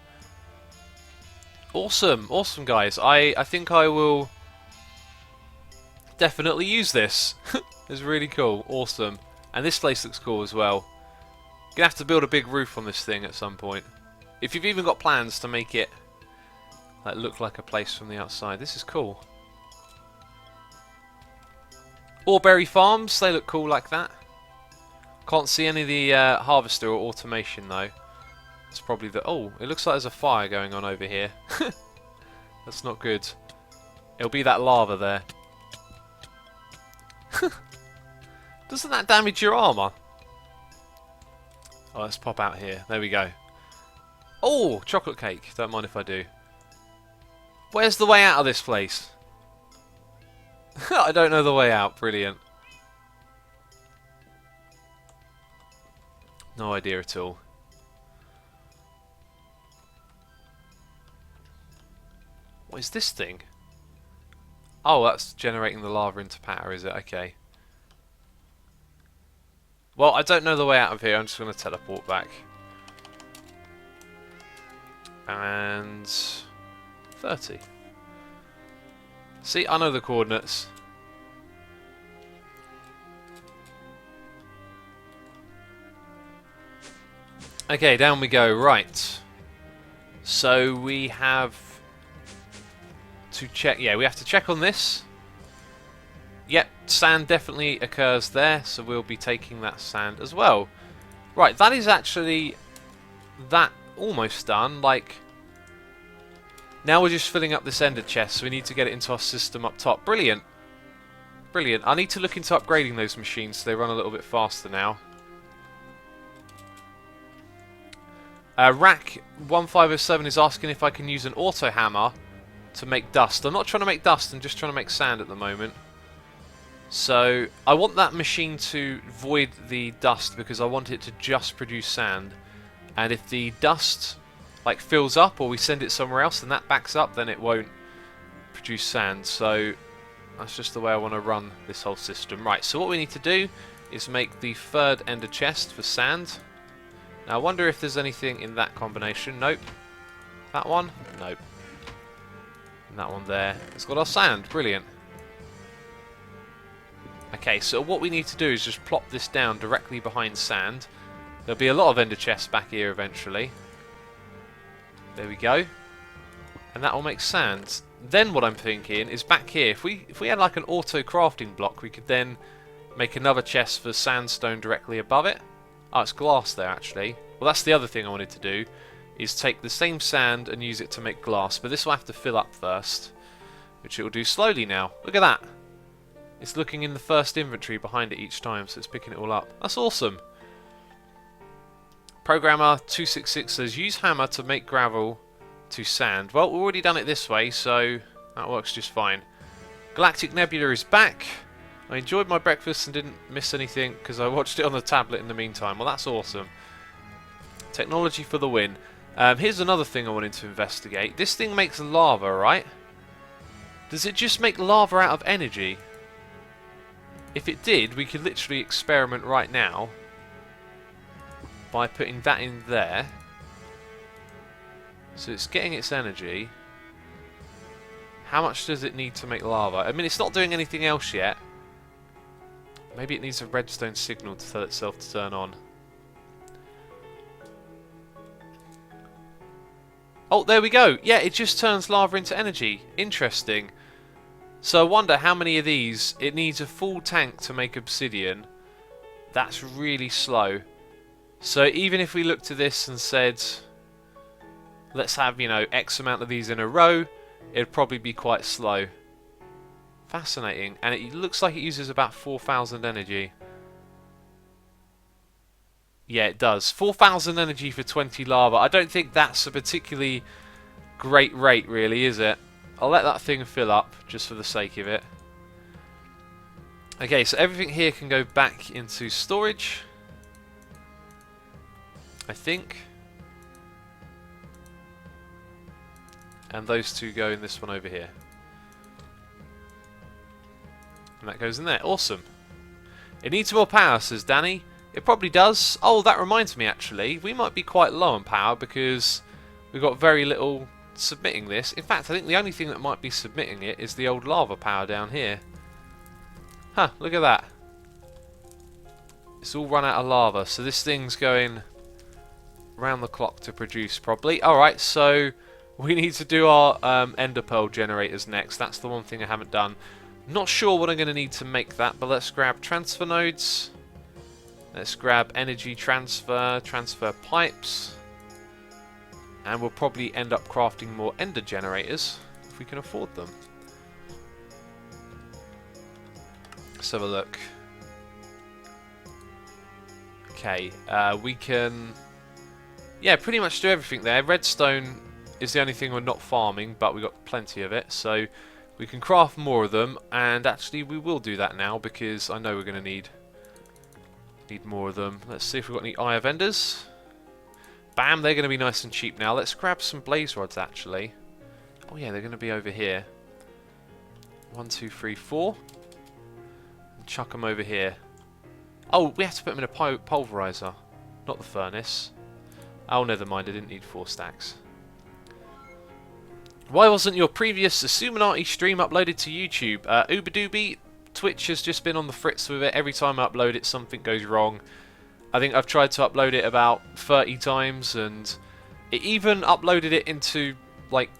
Awesome. Awesome, guys. I think I will definitely use this. It's really cool. Awesome. And this place looks cool as well. Gonna have to build a big roof on this thing at some point. If you've even got plans to make it like look like a place from the outside. This is cool. Orberry farms, they look cool like that. Can't see any of the harvester or automation though. It's probably the... Oh, it looks like there's a fire going on over here. That's not good. It'll be that lava there. Doesn't that damage your armour? Oh, let's pop out here. There we go. Oh, chocolate cake. Don't mind if I do. Where's the way out of this place? I don't know the way out. Brilliant. No idea at all. What is this thing? Oh, that's generating the lava into powder, is it? Okay. Well, I don't know the way out of here. I'm just going to teleport back. And 30. See, I know the coordinates. Okay, down we go. Right. So we have to check. Yeah, we have to check on this. Yep, sand definitely occurs there, so we'll be taking that sand as well. Right, that is actually that almost done. Like, now we're just filling up this ender chest, so we need to get it into our system up top. Brilliant. Brilliant. I need to look into upgrading those machines so they run a little bit faster now. Rack 1507 is asking if I can use an auto hammer to make dust. I'm not trying to make dust, I'm just trying to make sand at the moment. So I want that machine to void the dust because I want it to just produce sand. And if the dust like fills up or we send it somewhere else and that backs up, then it won't produce sand. So that's just the way I want to run this whole system. Right, so what we need to do is make the third ender chest for sand. Now I wonder if there's anything in that combination. Nope. That one? Nope. And that one there. It's got our sand. Brilliant. Okay, so what we need to do is just plop this down directly behind sand. There'll be a lot of ender chests back here eventually. There we go. And that will make sand. Then what I'm thinking is back here, if we had like an auto crafting block, we could then make another chest for sandstone directly above it. Oh, it's glass there actually. Well, that's the other thing I wanted to do, is take the same sand and use it to make glass. But this will have to fill up first, which it will do slowly now. Look at that. It's looking in the first inventory behind it each time, so it's picking it all up. That's awesome. Programmer 266 says, use hammer to make gravel to sand. Well, we've already done it this way, so that works just fine. Galactic Nebula is back. I enjoyed my breakfast and didn't miss anything because I watched it on the tablet in the meantime. Well, that's awesome. Technology for the win. Here's another thing I wanted to investigate. This thing makes lava, right? Does it just make lava out of energy? If it did, we could literally experiment right now by putting that in there. So it's getting its energy. How much does it need to make lava? I mean, it's not doing anything else yet. Maybe it needs a redstone signal to tell itself to turn on. Oh, there we go. Yeah, it just turns lava into energy. Interesting. So I wonder how many of these... It needs a full tank to make obsidian. That's really slow. So even if we looked to this and said... Let's have, you know, X amount of these in a row, it'd probably be quite slow. Fascinating. And it looks like it uses about 4,000 energy. Yeah, it does. 4,000 energy for 20 lava. I don't think that's a particularly great rate, really, is it? I'll let that thing fill up, just for the sake of it. Okay, so everything here can go back into storage. I think. And those two go in this one over here. And that goes in there. Awesome. It needs more power, says Danny. It probably does. Oh, that reminds me, actually. We might be quite low on power because we've got very little submitting this. In fact, I think the only thing that might be submitting it is the old lava power down here. Huh, look at that. It's all run out of lava. So this thing's going round the clock to produce probably. Alright, so we need to do our ender pearl generators next. That's the one thing I haven't done. Not sure what I'm going to need to make that, but let's grab transfer nodes. Let's grab energy transfer pipes. And we'll probably end up crafting more ender generators if we can afford them. Let's have a look. Okay, we can... Yeah, pretty much do everything there. Redstone is the only thing we're not farming, but we've got plenty of it. So we can craft more of them, and actually we will do that now because I know we're going to need more of them. Let's see if we've got any Eye of Enders. Bam, they're going to be nice and cheap now. Let's grab some blaze rods actually. Oh yeah, they're going to be over here. 1, 2, 3, 4. And chuck them over here. Oh, we have to put them in a pulverizer, not the furnace. Oh, never mind, I didn't need 4 stacks. Why wasn't your previous Xisuminati stream uploaded to YouTube? Uberdoobie, Twitch has just been on the fritz with it. Every time I upload it, something goes wrong. I think I've tried to upload it about 30 times, and it even uploaded it into, like,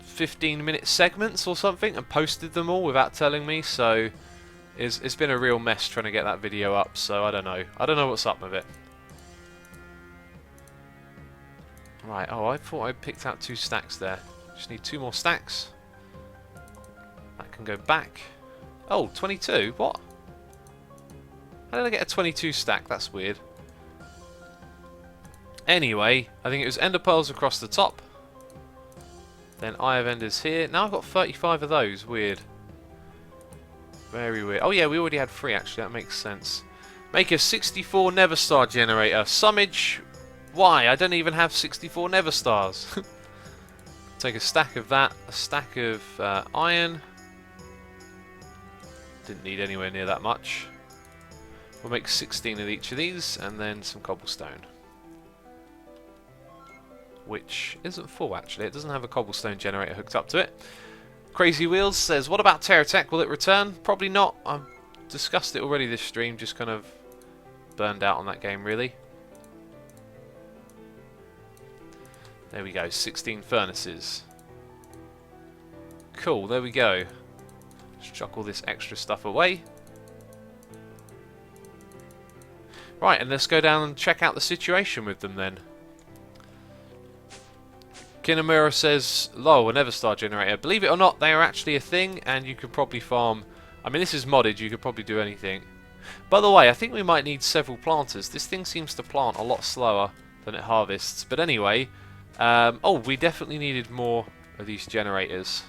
15-minute segments or something, and posted them all without telling me, so it's been a real mess trying to get that video up, so I don't know. I don't know what's up with it. Right, oh, I thought I picked out 2 stacks there. Just need 2 more stacks. That can go back. Oh, 22? What? How did I get a 22 stack? That's weird. Anyway, I think it was ender pearls across the top. Then Eye of Enders here. Now I've got 35 of those. Weird. Very weird. Oh yeah, we already had 3 actually. That makes sense. Make a 64 Never Star generator. Summage. Why? I don't even have 64 Never Stars. Take a stack of that. A stack of iron. Didn't need anywhere near that much. We'll make 16 of each of these, and then some cobblestone. Which isn't full, actually. It doesn't have a cobblestone generator hooked up to it. Crazy Wheels says, what about Terratech? Will it return? Probably not. I've discussed it already this stream. Just kind of burned out on that game, really. There we go. 16 furnaces. Cool. There we go. Let's chuck all this extra stuff away. Right, and let's go down and check out the situation with them then. Kinamura says, lol, a Never Star generator. Believe it or not, they are actually a thing, and you could probably farm... I mean, this is modded, you could probably do anything. By the way, I think we might need several planters. This thing seems to plant a lot slower than it harvests. But anyway, Oh, we definitely needed more of these generators.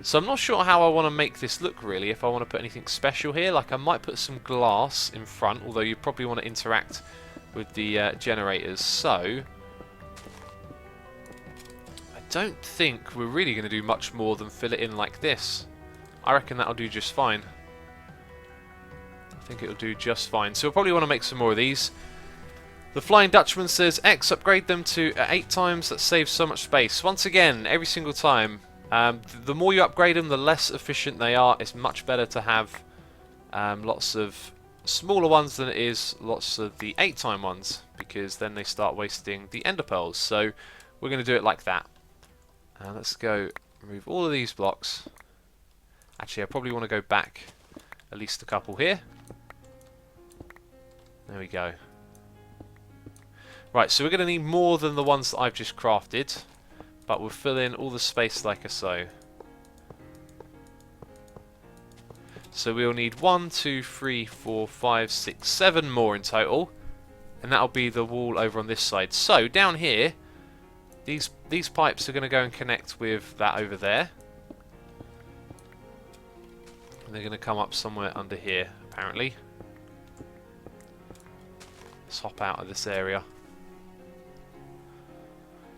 So I'm not sure how I want to make this look really, if I want to put anything special here. Like I might put some glass in front, although you probably want to interact with the generators. So I don't think we're really going to do much more than fill it in like this. I reckon that'll do just fine. I think it'll do just fine. So we'll probably want to make some more of these. The Flying Dutchman says, X, upgrade them to 8 times. That saves so much space. Once again, every single time. The more you upgrade them, the less efficient they are. It's much better to have lots of smaller ones than it is lots of the 8-time ones, because then they start wasting the ender pearls. So we're going to do it like that. Let's go remove all of these blocks. Actually, I probably want to go back at least a couple here. There we go. Right, so we're going to need more than the ones that I've just crafted. But we'll fill in all the space like so. So we'll need 1, 2, 3, 4, 5, 6, 7 more in total. And that'll be the wall over on this side. So down here, these pipes are going to go and connect with that over there. And they're going to come up somewhere under here, apparently. Let's hop out of this area.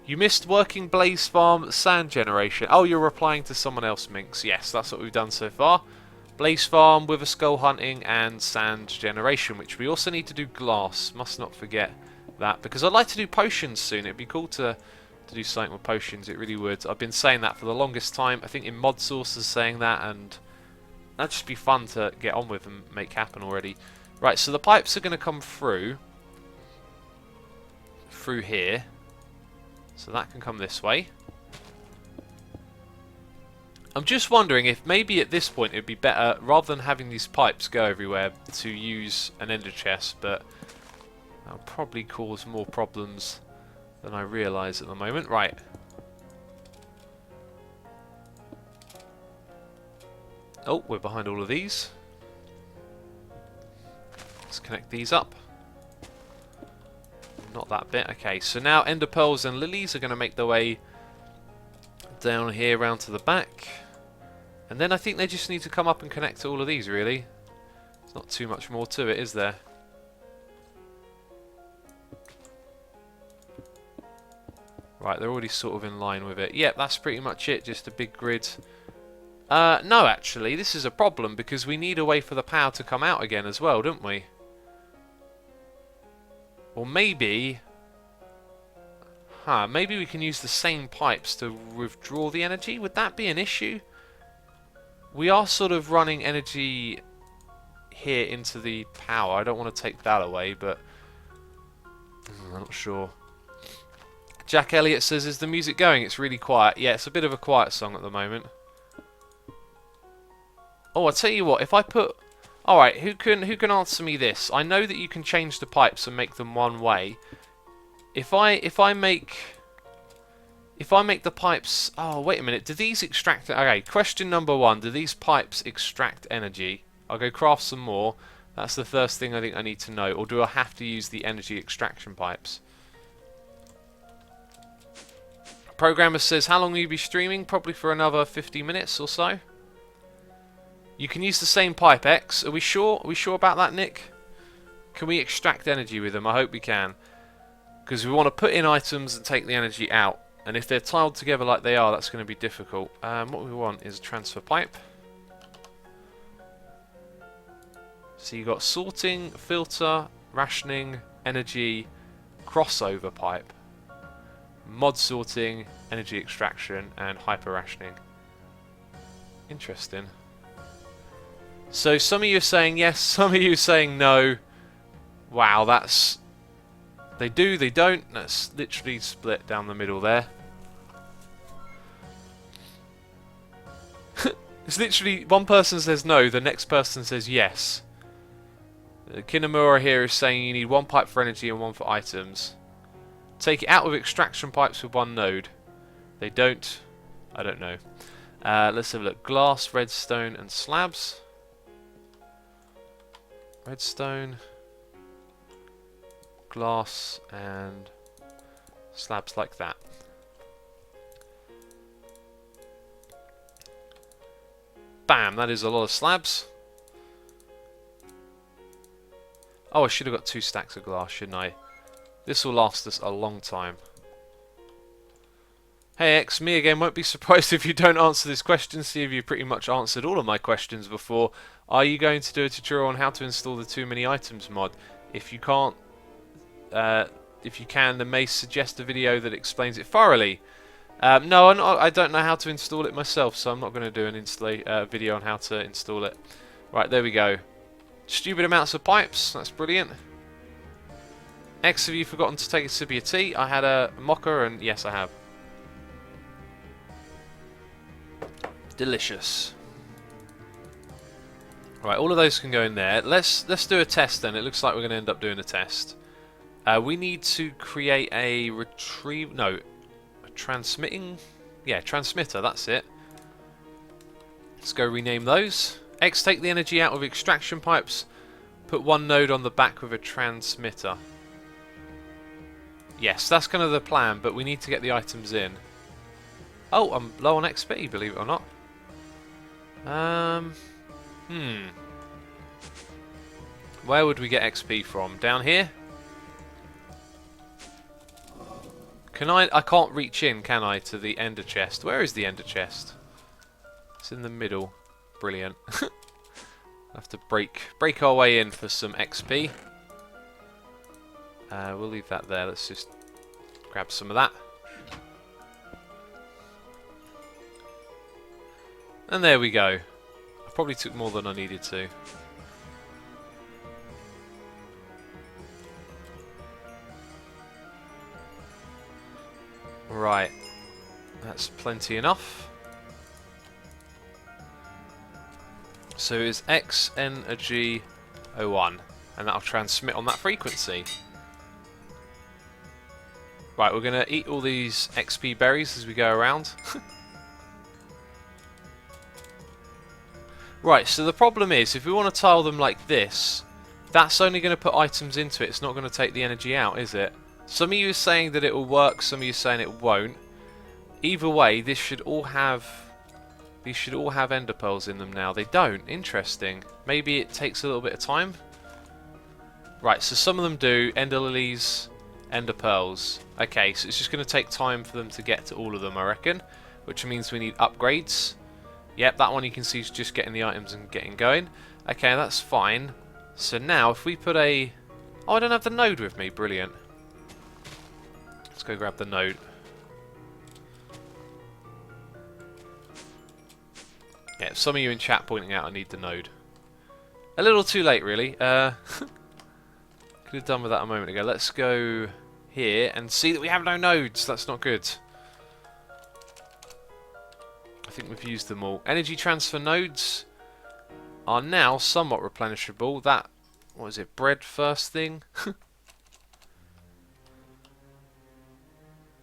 You missed working Blaze Farm sand generation. Oh, you're replying to someone else, Minx. Yes, that's what we've done so far. Blaze Farm, Wither Skull hunting, and sand generation, which we also need to do glass. Must not forget that, because I'd like to do potions soon. It'd be cool to do something with potions. It really would. I've been saying that for the longest time. I think in Mod Source is saying that, and that'd just be fun to get on with and make happen already. Right, so the pipes are going to come through here. So that can come this way. I'm just wondering if maybe at this point it would be better, rather than having these pipes go everywhere, to use an ender chest, but that'll probably cause more problems than I realise at the moment. Right. Oh, we're behind all of these. Let's connect these up. Not that bit. Okay, so now ender pearls and lilies are going to make their way down here round to the back. And then I think they just need to come up and connect to all of these, really. There's not too much more to it, is there? Right, they're already sort of in line with it. Yep, that's pretty much it, just a big grid. No, actually, this is a problem, because we need a way for the power to come out again as well, don't we? Or maybe... maybe we can use the same pipes to withdraw the energy? Would that be an issue? We are sort of running energy here into the power. I don't want to take that away, but... I'm not sure. Jack Elliott says, is the music going? It's really quiet. Yeah, it's a bit of a quiet song at the moment. Oh, I'll tell you what, if I put... Alright, who can answer me this? I know that you can change the pipes and make them one way. If I make the pipes... Oh, wait a minute. Do these extract... Okay, question number 1. Do these pipes extract energy? I'll go craft some more. That's the first thing I think I need to know. Or do I have to use the energy extraction pipes? Programmer says, how long will you be streaming? Probably for another 50 minutes or so. You can use the same pipe, X. Are we sure? Are we sure about that, Nick? Can we extract energy with them? I hope we can. Because we want to put in items and take the energy out. And if they're tiled together like they are, that's going to be difficult. What we want is a transfer pipe. So you've got sorting, filter, rationing, energy, crossover pipe. Mod sorting, energy extraction, and hyper rationing. Interesting. So some of you are saying yes, some of you are saying no. Wow, that's... They do, they don't. That's literally split down the middle there. It's literally, one person says no, the next person says yes. Kinamura here is saying you need one pipe for energy and one for items. Take it out with extraction pipes with one node. They don't. I don't know. Let's have a look. Glass, redstone, and slabs. Redstone, glass, and slabs like that. Bam, that is a lot of slabs. Oh, I should have got 2 stacks of glass, shouldn't I? This will last us a long time. Hey X, me again. Won't be surprised if you don't answer this question. See if you pretty much answered all of my questions before. Are you going to do a tutorial on how to install the Too Many Items mod? If you can't, if you can, then may suggest a video that explains it thoroughly. No, I don't know how to install it myself, so I'm not going to do an video on how to install it. Right, there we go. Stupid amounts of pipes. That's brilliant. X, have you forgotten to take a sip of your tea? I had a mocha, and yes, I have. Delicious. Right, all of those can go in there. Let's do a test then. It looks like we're going to end up doing a test. We need to create a transmitting. Yeah, transmitter. That's it. Let's go rename those. X, take the energy out of extraction pipes. Put 1 node on the back with a transmitter. Yes, that's kind of the plan, but we need to get the items in. Oh, I'm low on XP, believe it or not. Where would we get XP from? Down here? Can I can't reach in, can I, to the ender chest? Where is the ender chest? It's in the middle. Brilliant. Have to break our way in for some XP. We'll leave that there. Let's just grab some of that. And there we go. I probably took more than I needed to. Right. That's plenty enough. So it's Xisuminati 01, and that'll transmit on that frequency. Right, we're going to eat all these XP berries as we go around. Right, so the problem is, if we want to tile them like this, that's only going to put items into it. It's not going to take the energy out, is it? Some of you are saying that it will work, some of you are saying it won't. Either way, these should all have ender pearls in them now. They don't. Interesting. Maybe it takes a little bit of time. Right, so some of them do. Ender lilies, ender pearls. Okay, so it's just going to take time for them to get to all of them, I reckon. Which means we need upgrades. Yep, that one you can see is just getting the items and getting going. Okay, that's fine. So now, if we put a... Oh, I don't have the node with me. Brilliant. Let's go grab the node. Yeah, some of you in chat pointing out I need the node. A little too late, really. Could have done with that a moment ago. Let's go here and see that we have no nodes. That's not good. I think we've used them all. Energy transfer nodes are now somewhat replenishable. That, what is it, bread first thing?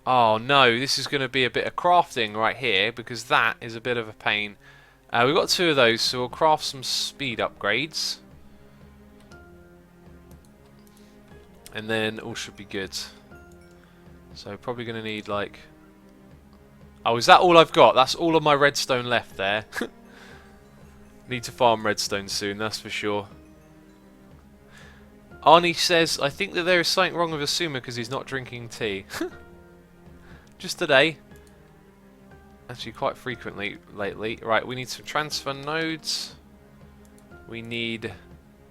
Oh no, this is going to be a bit of crafting right here, because that is a bit of a pain. We've got 2 of those, so we'll craft some speed upgrades. And then all should be good. So probably going to need like... Oh, is that all I've got? That's all of my redstone left there. Need to farm redstone soon, that's for sure. Arnie says, I think that there is something wrong with Asuma because he's not drinking tea. Just today. Actually, quite frequently lately. Right, we need some transfer nodes. We need...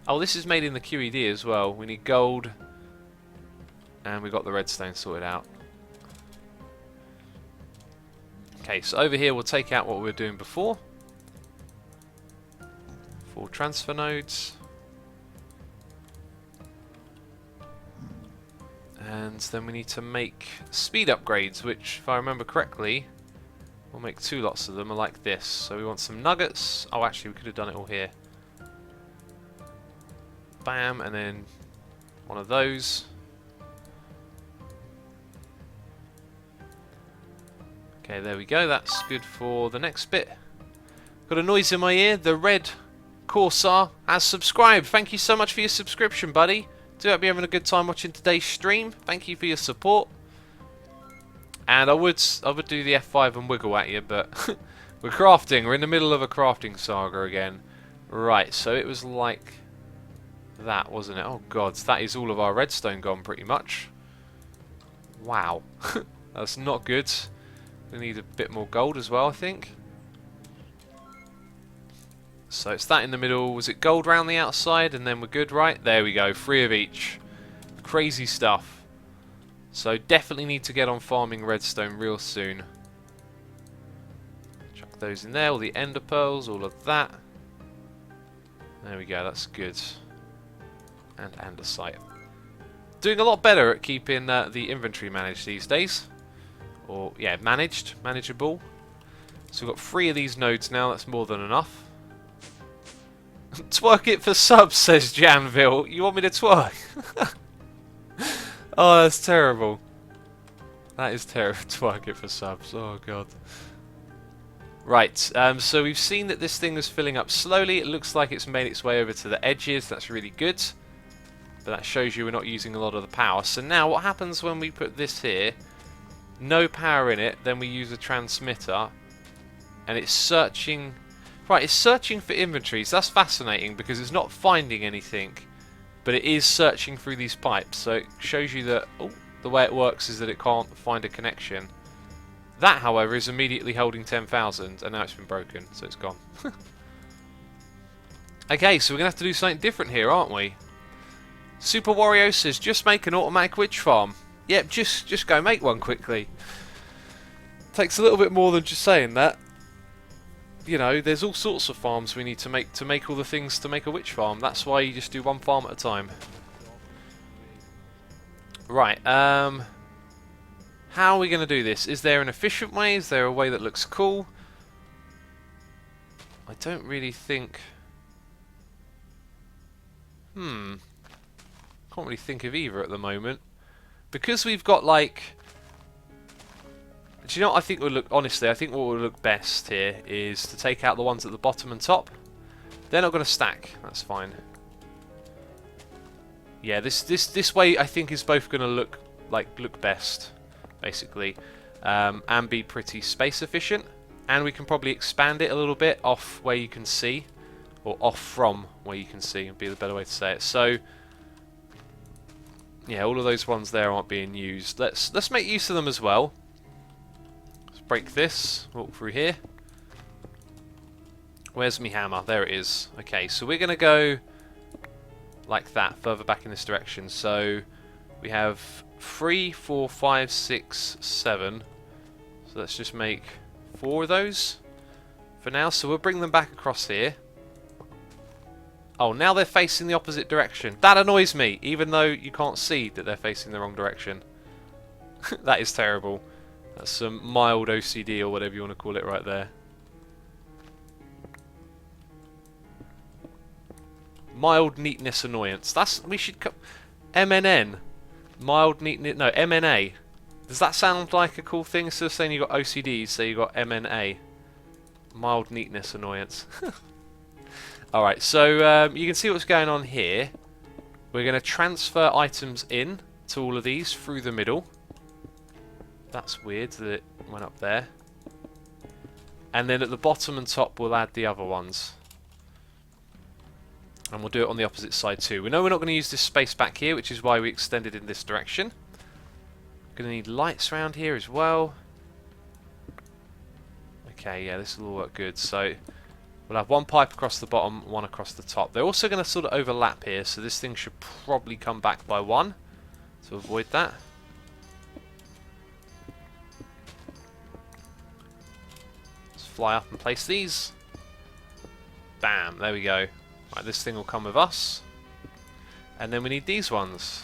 Oh, this is made in the QED as well. We need gold. And we got the redstone sorted out. Okay, so over here we'll take out what we were doing before. 4 transfer nodes. And then we need to make speed upgrades, which, if I remember correctly, we'll make 2 lots of them are like this. So we want some nuggets. Oh, actually, we could have done it all here. Bam, and then one of those. Okay, there we go. That's good for the next bit. Got a noise in my ear. The Red Corsair has subscribed. Thank you so much for your subscription, buddy. Do hope you're having a good time watching today's stream. Thank you for your support. And I would do the F5 and wiggle at you, but We're crafting. We're in the middle of a crafting saga again. Right, so it was like that, wasn't it? Oh god, that is all of our redstone gone pretty much. Wow. That's not good. We need a bit more gold as well, I think. So it's that in the middle. Was it gold round the outside and then we're good, right? There we go, 3 of each. Crazy stuff. So definitely need to get on farming redstone real soon. Chuck those in there, all the ender pearls, all of that. There we go, that's good. And andesite. Doing a lot better at keeping the inventory managed these days. Or, yeah, manageable. So we've got 3 of these nodes now, that's more than enough. Twerk it for subs, says Janville. You want me to twerk? Oh, that's terrible. That is terrible. Twerk it for subs. Oh, God. Right, so we've seen that this thing is filling up slowly. It looks like it's made its way over to the edges. That's really good. But that shows you we're not using a lot of the power. So now what happens when we put this here? No power in it. Then we use a transmitter. And it's searching... Right, it's searching for inventories. That's fascinating because it's not finding anything. But it is searching through these pipes. So it shows you that the way it works is that it can't find a connection. That, however, is immediately holding 10,000. And now it's been broken. So it's gone. Okay, so we're going to have to do something different here, aren't we? Super Wario says, just make an automatic witch farm. Yep, just go make one quickly. Takes a little bit more than just saying that. You know, there's all sorts of farms we need to make all the things to make a witch farm. That's why you just do one farm at a time. Right, how are we going to do this? Is there an efficient way? Is there a way that looks cool? I don't really think... Can't really think of either at the moment. Because we've got like... Do you know what I think would look... Honestly, I think what would look best here is to take out the ones at the bottom and top. They're not going to stack. That's fine. Yeah, this way I think is both going to look best, basically, and be pretty space efficient. And we can probably expand it a little bit off where you can see, or off from where you can see, would be the better way to say it. So, yeah, all of those ones there aren't being used. Let's make use of them as well. Let's break this. Walk through here. Where's me hammer? There it is. Okay, so we're going to go like that, further back in this direction. So we have 3, 4, 5, 6, 7. So let's just make 4 of those for now. So we'll bring them back across here. Oh, now they're facing the opposite direction. That annoys me, even though you can't see that they're facing the wrong direction. That is terrible. That's some mild OCD or whatever you want to call it right there. Mild neatness annoyance. We should MNN. Mild neatness. No, MNA. Does that sound like a cool thing? Instead of saying you got OCD, so you got MNA. Mild neatness annoyance. Alright, so you can see what's going on here. We're going to transfer items in to all of these through the middle. That's weird that it went up there. And then at the bottom and top we'll add the other ones. And we'll do it on the opposite side too. We know we're not going to use this space back here, which is why we extended in this direction. Going to need lights around here as well. Okay, yeah, this will all work good. So we'll have one pipe across the bottom, one across the top. They're also going to sort of overlap here, so this thing should probably come back by one to avoid that. Let's fly up and place these. Bam, there we go. Right, this thing will come with us. And then we need these ones.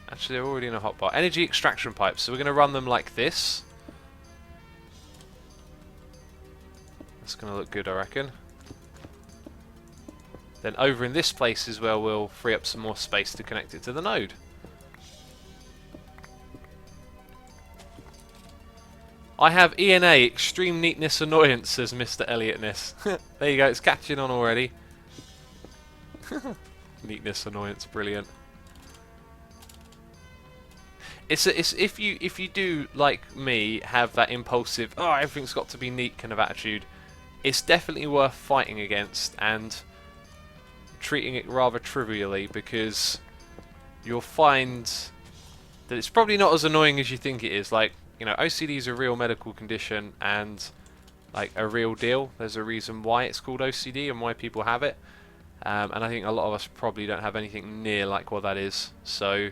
Actually, they're already in a hotbar. Energy extraction pipes. So we're going to run them like this. That's going to look good, I reckon. Then over in this place is where we'll free up some more space to connect it to the node. I have ENA, Extreme Neatness Annoyance, says Mr. Elliotness. There you go, it's catching on already. Neatness Annoyance, brilliant. It's if you do, like me, have that impulsive, oh, everything's got to be neat kind of attitude, it's definitely worth fighting against and treating it rather trivially, because you'll find that it's probably not as annoying as you think it is. Like, you know, OCD is a real medical condition and like a real deal. There's a reason why it's called OCD and why people have it. And I think a lot of us probably don't have anything near like what that is. So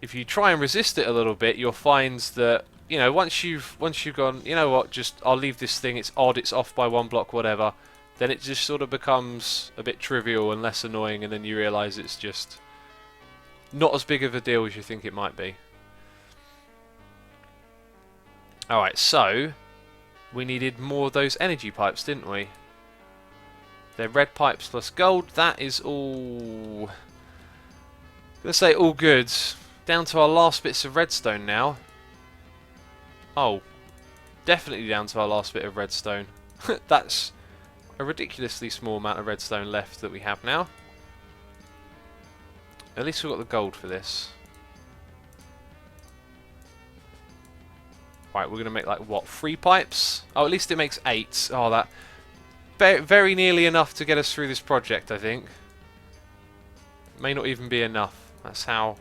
if you try and resist it a little bit, you'll find that, you know, once you've gone, you know what, just I'll leave this thing, it's odd, it's off by 1 block, whatever, then it just sort of becomes a bit trivial and less annoying, and then you realise it's just not as big of a deal as you think it might be. Alright, so we needed more of those energy pipes, didn't we? They're red pipes plus gold. That is all... let's say all good. Down to our last bits of redstone now. Oh, definitely down to our last bit of redstone. That's a ridiculously small amount of redstone left that we have now. At least we've got the gold for this. Right, we're going to make like, what, 3 pipes? Oh, at least it makes 8. Oh, that... very nearly enough to get us through this project, I think. May not even be enough. That's how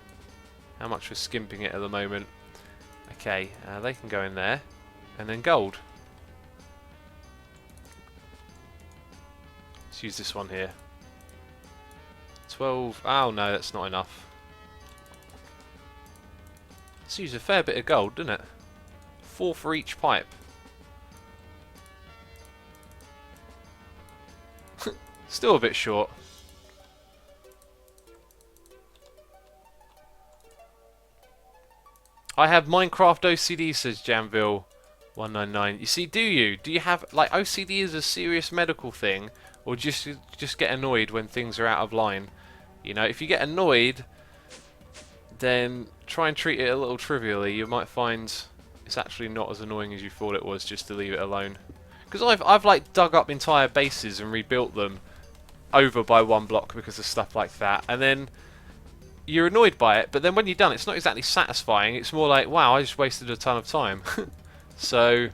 much we're skimping it at the moment. Okay, they can go in there. And then gold. Let's use this one here. 12. Oh no, that's not enough. Let's use a fair bit of gold, doesn't it? 4 for each pipe. Still a bit short. I have Minecraft OCD, says Janville199. You see, do you? Do you have, like, OCD is a serious medical thing, or just get annoyed when things are out of line? You know, if you get annoyed, then try and treat it a little trivially. You might find it's actually not as annoying as you thought it was just to leave it alone. Because I've like dug up entire bases and rebuilt them over by 1 block because of stuff like that, and then you're annoyed by it, but then when you're done, it's not exactly satisfying. It's more like, wow, I just wasted a ton of time. So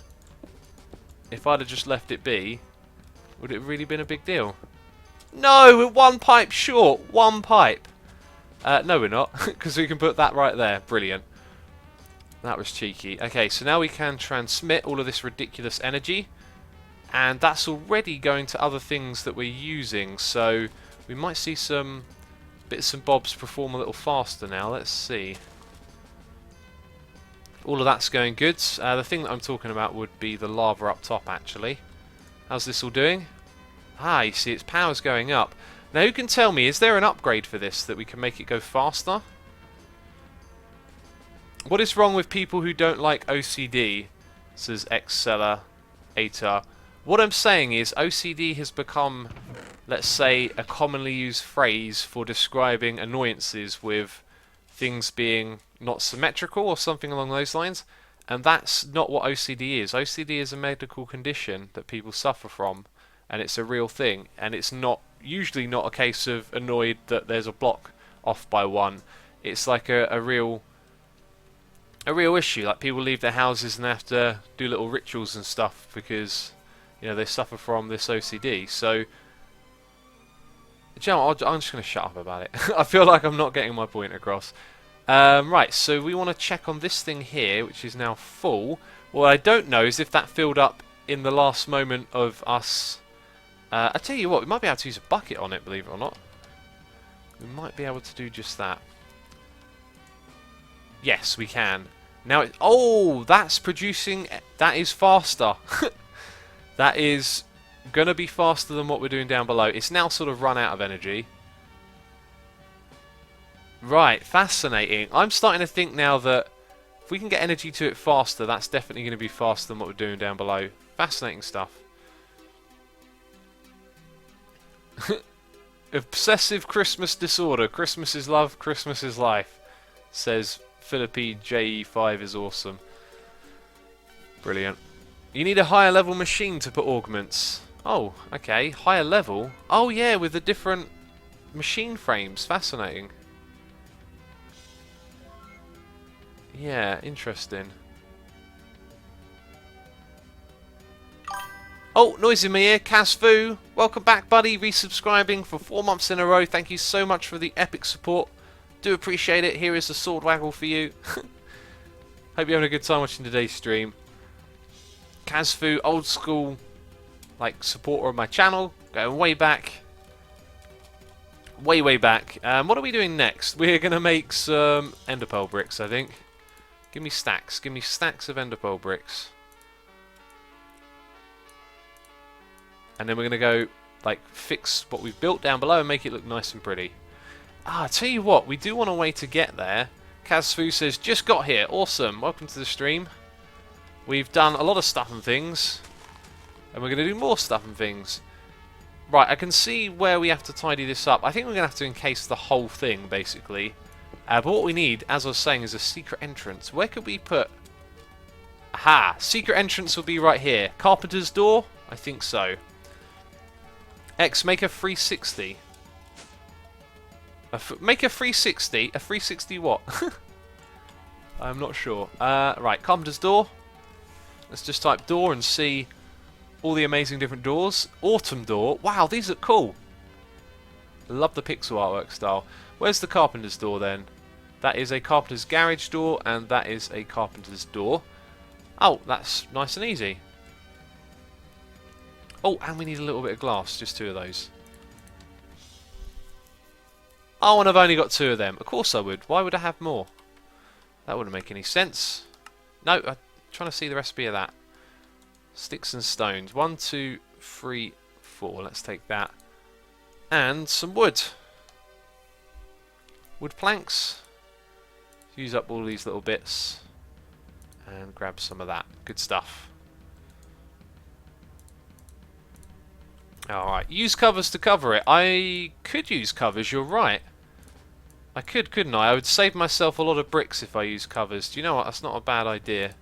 if I'd have just left it be, would it have really been a big deal? No, we're 1 pipe short. 1 pipe. No, we're not, because we can put that right there. Brilliant. That was cheeky. Okay, so now we can transmit all of this ridiculous energy, and that's already going to other things that we're using, so we might see some bits and bobs perform a little faster now. Let's see. All of that's going good. The thing that I'm talking about would be the lava up top, actually. How's this all doing? Ah, you see its power's going up. Now, who can tell me, is there an upgrade for this that we can make it go faster? What is wrong with people who don't like OCD? Says Xcellator. What I'm saying is OCD has become, let's say, a commonly used phrase for describing annoyances with things being not symmetrical or something along those lines, and that's not what OCD is. OCD is a medical condition that people suffer from, and it's a real thing, and it's not usually not a case of annoyed that there's a block off by 1. It's like a real issue. Like, people leave their houses and they have to do little rituals and stuff because, you know, they suffer from this OCD. So, you know, I'm just going to shut up about it. I feel like I'm not getting my point across. Right, so we want to check on this thing here, which is now full. What I don't know is if that filled up in the last moment of us... I tell you what, we might be able to use a bucket on it, believe it or not. We might be able to do just that. Yes, we can. Now, oh, that's producing... That is faster. That is going to be faster than what we're doing down below. It's now sort of run out of energy. Right, fascinating. I'm starting to think now that if we can get energy to it faster, that's definitely going to be faster than what we're doing down below. Fascinating stuff. Obsessive Christmas disorder. Christmas is love, Christmas is life. Says Philippi JE5 is awesome. Brilliant. You need a higher level machine to put augments. Oh, okay. Higher level? Oh yeah, with the different machine frames. Fascinating. Yeah, interesting. Oh, noise in my ear. Kazfu, welcome back, buddy. Resubscribing for 4 months in a row. Thank you so much for the epic support. Do appreciate it. Here is a sword waggle for you. Hope you're having a good time watching today's stream. Kazfu, old school, like, supporter of my channel. Going way back. Way back. What are we doing next? We're going to make some enderpearl bricks, I think. Give me stacks. Give me stacks of enderpearl bricks. And then we're going to go, like, fix what we've built down below and make it look nice and pretty. Ah, I tell you what, we do want a way to get there. Kazfu says, just got here. Awesome. Welcome to the stream. We've done a lot of stuff and things. And we're going to do more stuff and things. Right, I can see where we have to tidy this up. I think we're going to have to encase the whole thing, basically. But what we need, as I was saying, is a secret entrance. Where could we put... Aha! Secret entrance will be right here. Carpenter's door? I think so. X, make a 360. Make a 360. A 360 what? I'm not sure. Right, Carpenter's door. Let's just type door and see all the amazing different doors. Autumn door. Wow, these look cool. Love the pixel artwork style. Where's the Carpenter's door then? That is a Carpenter's garage door, and that is a Carpenter's door. Oh, that's nice and easy. Oh, and we need a little bit of glass, just 2 of those. Oh, and I've only got 2 of them. Of course I would. Why would I have more? That wouldn't make any sense. No, I'm trying to see the recipe of that. Sticks and stones. 1, 2, 3, 4. Let's take that. And some wood. Wood planks. Use up all these little bits. And grab some of that. Good stuff. Alright, use covers to cover it. I could use covers, you're right. I could, couldn't I? I would save myself a lot of bricks if I use covers. Do you know what? That's not a bad idea.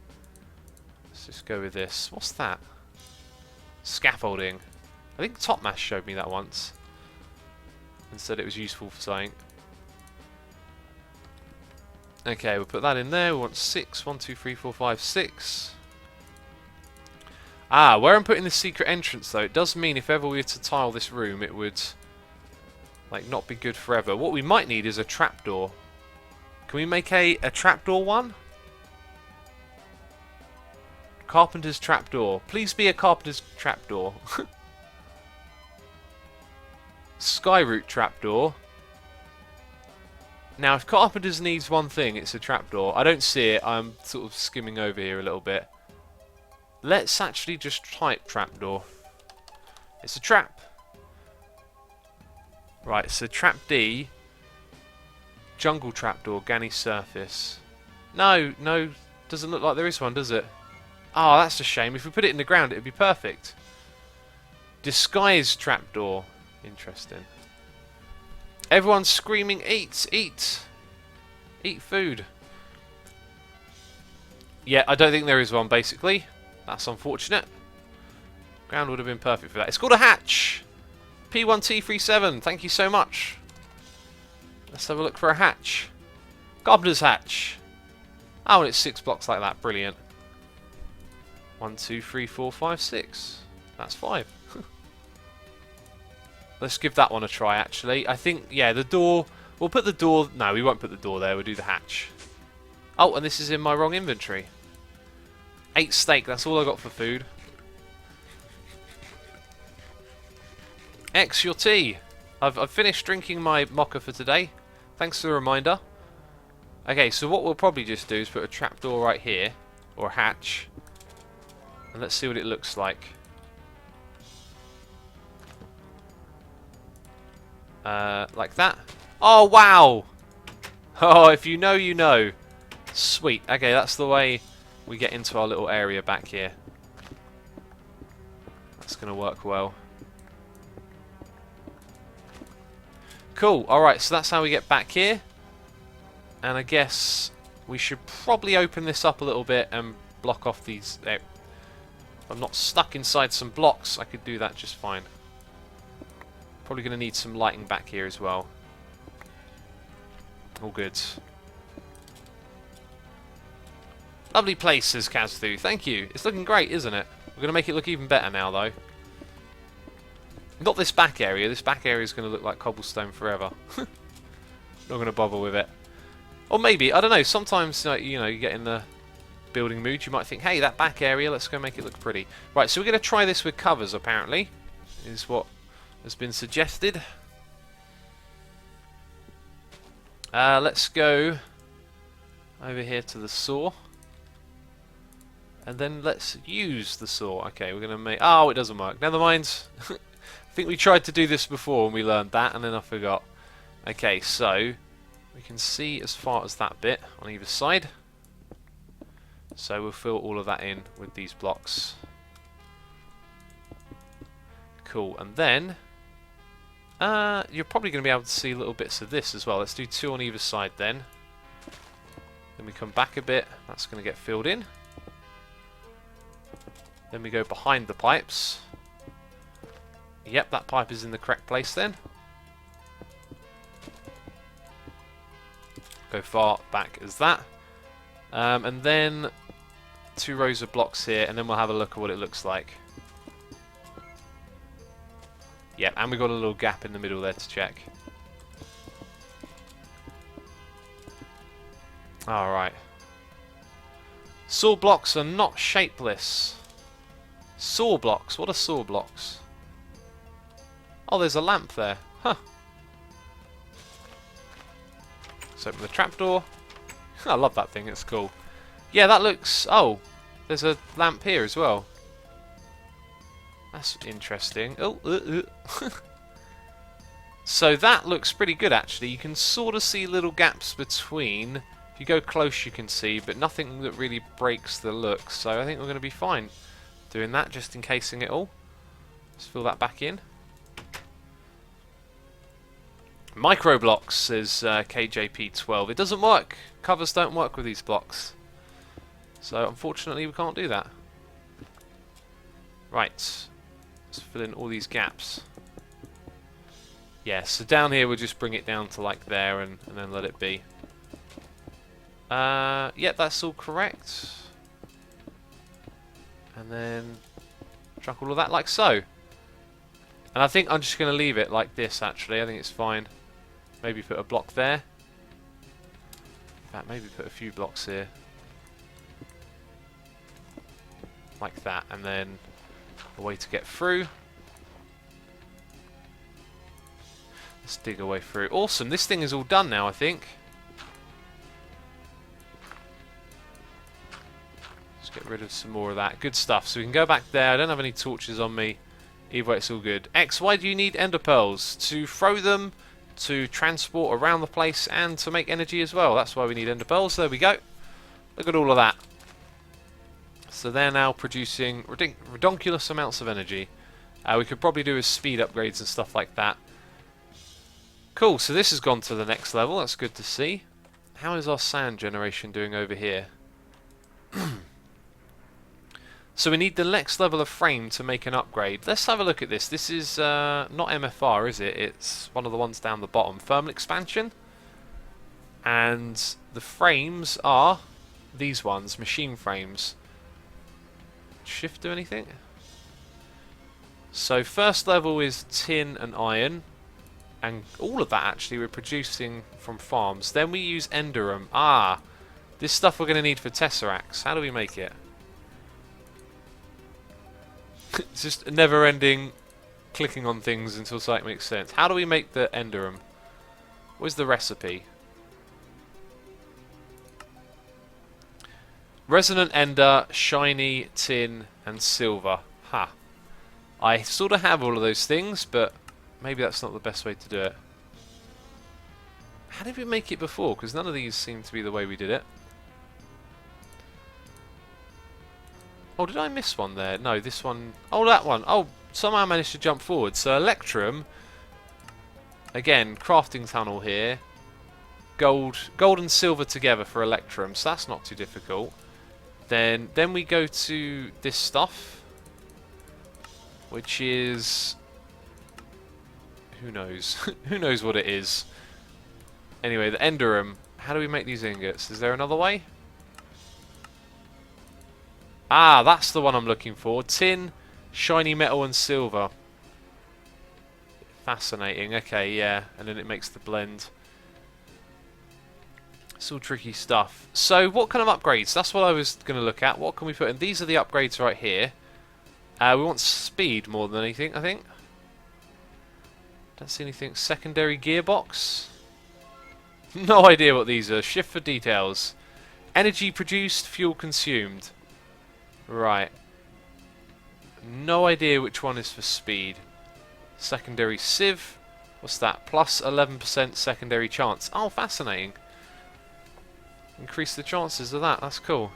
Let's just go with this. What's that? Scaffolding. I think Topmash showed me that once. And said it was useful for something. Okay, we'll put that in there. We want 6. 1, 2, 3, 4, 5, 6. Ah, where I'm putting the secret entrance though, it does mean if ever we were to tile this room, it would, like, not be good forever. What we might need is a trapdoor. Can we make a trapdoor one? Carpenter's trapdoor. Please be a carpenter's trapdoor. Skyroot trapdoor. Now, if carpenter's needs one thing, it's a trapdoor. I don't see it. I'm sort of skimming over here a little bit. Let's actually just type trapdoor. It's a trap. Right, so trap D. Jungle trapdoor, Ganny surface. No, doesn't look like there is one, does it? Oh, that's a shame. If we put it in the ground, it would be perfect. Disguised trapdoor. Interesting. Everyone's screaming, eat, eat. Eat food. Yeah, I don't think there is one, basically. That's unfortunate. Ground would have been perfect for that. It's called a hatch. P1T37, thank you so much. Let's have a look for a hatch. Gobbler's hatch. Oh, and it's 6 blocks like that. Brilliant. 1, 2, 3, 4, 5, 6. That's 5. Let's give that one a try, actually. I think, yeah, the door... We'll put the door... No, we won't put the door there. We'll do the hatch. Oh, and this is in my wrong inventory. 8 steak. That's all I got for food. X, your tea. I've finished drinking my mocha for today. Thanks for the reminder. Okay, so what we'll probably just do is put a trapdoor right here. Or a hatch. And let's see what it looks like. Like that. Oh, wow! Oh, if you know, you know. Sweet. Okay, that's the way we get into our little area back here. That's going to work well. Cool. Alright, so that's how we get back here. And I guess we should probably open this up a little bit and block off these... If I'm not stuck inside some blocks, I could do that just fine. Probably going to need some lighting back here as well. All good. Lovely place, says Kazthu. Thank you. It's looking great, isn't it? We're going to make it look even better now, though. Not this back area. This back area is going to look like cobblestone forever. Not going to bother with it. Or maybe, I don't know, sometimes, you know, you get in the building mood, you might think, hey, that back area, let's go make it look pretty. Right, so we're going to try this with covers, apparently, is what has been suggested. Let's go over here to the saw. And then let's use the saw. Okay, we're going to make... Oh, it doesn't work. Never mind. I think we tried to do this before and we learned that, and then I forgot. Okay, so we can see as far as that bit on either side. So we'll fill all of that in with these blocks. Cool, and then you're probably going to be able to see little bits of this as well. Let's do 2 on either side then. Then we come back a bit. That's going to get filled in. Then we go behind the pipes. Yep, that pipe is in the correct place then. Go far back as that. And then 2 rows of blocks here, and then we'll have a look at what it looks like. Yep, and we've got a little gap in the middle there to check. Alright. Saw blocks are not shapeless. Saw blocks? What are saw blocks? Oh, there's a lamp there. Huh. Let's open the trapdoor. I love that thing, it's cool. Yeah, that looks... Oh, there's a lamp here as well. That's interesting. Oh, So that looks pretty good, actually. You can sort of see little gaps between. If you go close, you can see, but nothing that really breaks the look. So I think we're going to be fine doing that, just encasing it all. Let's fill that back in. Micro blocks, says KJP12. It doesn't work. Covers don't work with these blocks. So unfortunately we can't do that. Right. Let's fill in all these gaps. Yeah, so down here we'll just bring it down to like there and then let it be. Yeah, that's all correct. And then chuck all of that like so. And I think I'm just going to leave it like this, actually. I think it's fine. Maybe put a block there. In fact, maybe put a few blocks here. Like that. And then a way to get through. Let's dig a way through. Awesome. This thing is all done now, I think. Let's get rid of some more of that. Good stuff. So we can go back there. I don't have any torches on me. Either way, it's all good. X, why do you need ender pearls? To throw them, to transport around the place, and to make energy as well. That's why we need ender pearls. There we go. Look at all of that. So they're now producing redonkulous amounts of energy. We could probably do with speed upgrades and stuff like that. Cool, so this has gone to the next level. That's good to see. How is our sand generation doing over here? So we need the next level of frame to make an upgrade. Let's have a look at this. This is not MFR, is it? It's one of the ones down the bottom. Thermal expansion. And the frames are these ones, machine frames. Shift do anything? So first level is tin and iron. And all of that actually we're producing from farms. Then we use enderum. Ah, this stuff we're going to need for tesseracts. How do we make it? It's just never-ending clicking on things until something makes sense. How do we make the enderum? Where's the recipe? Resonant ender, shiny, tin, and silver. Ha. I sort of have all of those things, but maybe that's not the best way to do it. How did we make it before? Because none of these seem to be the way we did it. Oh, did I miss one there? No, this one... Oh, that one. Oh, somehow I managed to jump forward. So, electrum. Again, crafting tunnel here. Gold and silver together for electrum. So, that's not too difficult. Then we go to this stuff. Which is... Who knows? Who knows what it is? Anyway, the enderum. How do we make these ingots? Is there another way? Ah, that's the one I'm looking for. Tin, shiny metal and silver. Fascinating. Okay, yeah. And then it makes the blend. It's all tricky stuff. So what kind of upgrades? That's what I was going to look at. What can we put in? These are the upgrades right here. We want speed more than anything, I think. Don't see anything. Secondary gearbox. No idea what these are. Shift for details. Energy produced, fuel consumed. Right. No idea which one is for speed. Secondary sieve. What's that? Plus 11% secondary chance. Oh, fascinating. Increase the chances of that. That's cool.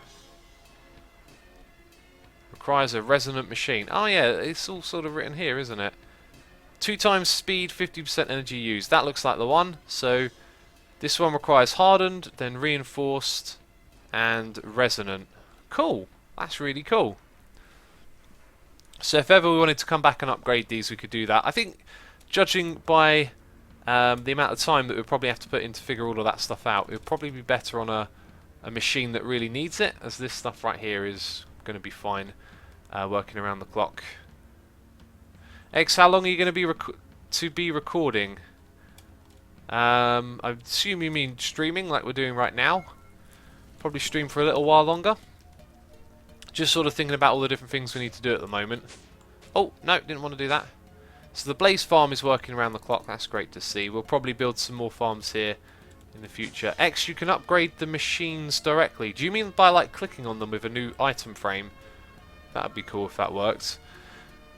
Requires a resonant machine. Oh yeah, it's all sort of written here, isn't it? 2 times speed, 50% energy used. That looks like the one. So this one requires hardened, then reinforced, and resonant. Cool. That's really cool. So if ever we wanted to come back and upgrade these, we could do that. I think, judging by the amount of time that we'd probably have to put in to figure all of that stuff out, it would probably be better on a machine that really needs it, as this stuff right here is going to be fine working around the clock. X, how long are you going to be recording? I assume you mean streaming, like we're doing right now. Probably stream for a little while longer. Just sort of thinking about all the different things we need to do at the moment. Oh, no, didn't want to do that. So the Blaze farm is working around the clock. That's great to see. We'll probably build some more farms here in the future. X, you can upgrade the machines directly. Do you mean by like clicking on them with a new item frame? That would be cool if that worked.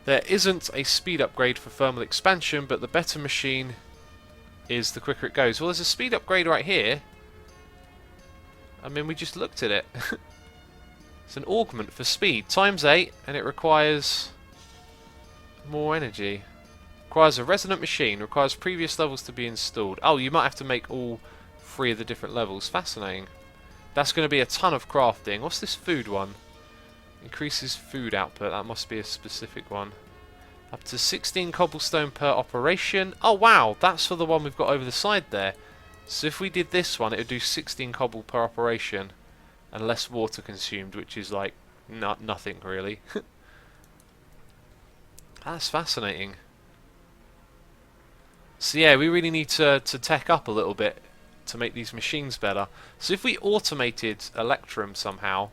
There isn't a speed upgrade for thermal expansion, but the better machine is the quicker it goes. Well, there's a speed upgrade right here. I mean, we just looked at it. It's an augment for speed, times 8, and it requires more energy. Requires a resonant machine, requires previous levels to be installed. Oh, you might have to make all 3 of the different levels. Fascinating. That's going to be a ton of crafting. What's this food one? Increases food output. That must be a specific one. Up to 16 cobblestone per operation. Oh, wow. That's for the one we've got over the side there. So if we did this one, it would do 16 cobble per operation. And less water consumed, which is like nothing really. That's fascinating. So yeah, we really need to tech up a little bit to make these machines better. So if we automated Electrum somehow,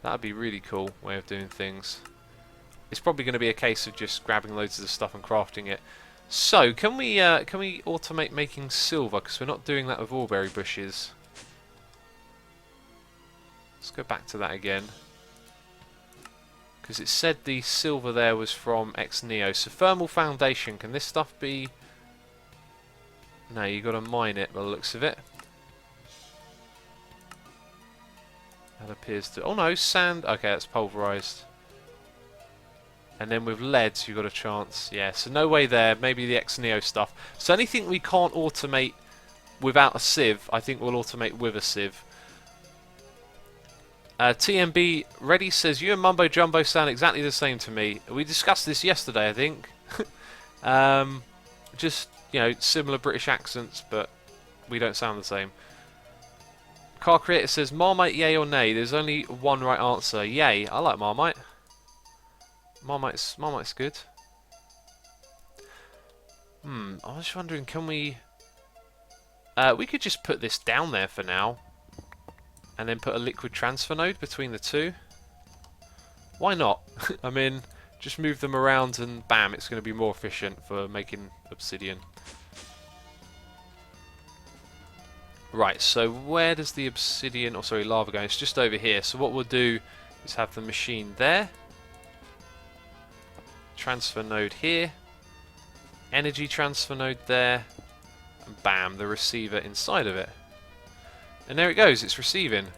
that would be a really cool way of doing things. It's probably going to be a case of just grabbing loads of the stuff and crafting it. So can we automate making silver? Because we're not doing that with allberry bushes. Let's go back to that again. Because it said the silver there was from X-Neo. So thermal foundation, can this stuff be... No, you got to mine it by the looks of it. That appears to... Oh no, sand. Okay, that's pulverized. And then with leads, you got a chance. Yeah, so no way there. Maybe the X-Neo stuff. So anything we can't automate without a sieve, I think we'll automate with a sieve. TMB Ready says, you and Mumbo Jumbo sound exactly the same to me. We discussed this yesterday, I think. Just, you know, similar British accents, but we don't sound the same. Car Creator says, Marmite, yay or nay? There's only one right answer. Yay. I like Marmite. Marmite's good. I was just wondering, can we... we could just put this down there for now. And then put a liquid transfer node between the two. Why not? I mean, just move them around and bam, it's going to be more efficient for making obsidian. Right, so where does the obsidian, or sorry, lava go? It's just over here. So what we'll do is have the machine there. Transfer node here. Energy transfer node there. And bam, the receiver inside of it. And there it goes, it's receiving.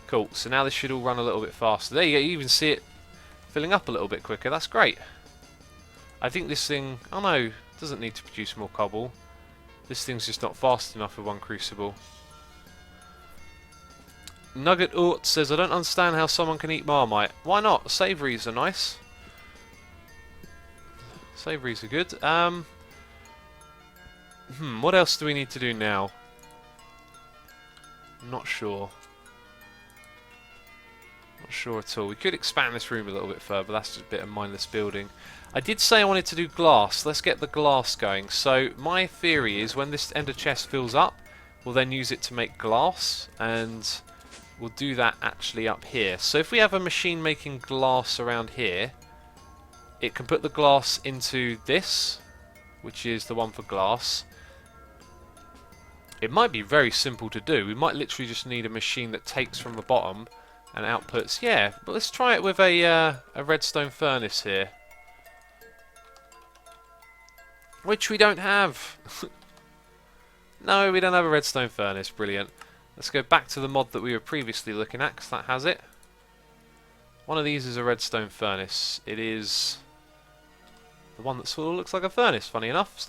Cool, so now this should all run a little bit faster. There you go, you even see it filling up a little bit quicker. That's great. I think this thing, oh no, doesn't need to produce more cobble. This thing's just not fast enough for one crucible. Nugget Ort says, I don't understand how someone can eat Marmite. Why not? Savouries are nice. Savouries are good. What else do we need to do now? I'm not sure. Not sure at all. We could expand this room a little bit further, but that's just a bit of mindless building. I did say I wanted to do glass. Let's get the glass going. So my theory is when this ender chest fills up, we'll then use it to make glass, and we'll do that actually up here. So if we have a machine making glass around here, it can put the glass into this, which is the one for glass. It might be very simple to do. We might literally just need a machine that takes from the bottom and outputs. Yeah, but let's try it with a redstone furnace here, which we don't have. No, we don't have a redstone furnace. Brilliant. Let's go back to the mod that we were previously looking at, because that has it. One of these is a redstone furnace. It is the one that sort of looks like a furnace, funny enough.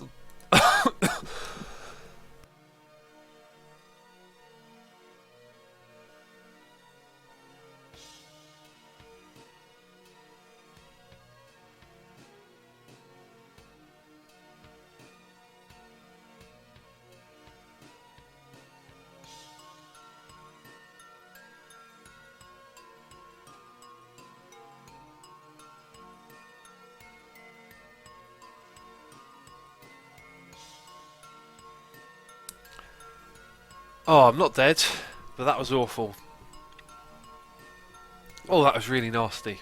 Oh, I'm not dead, but that was awful. Oh, that was really nasty.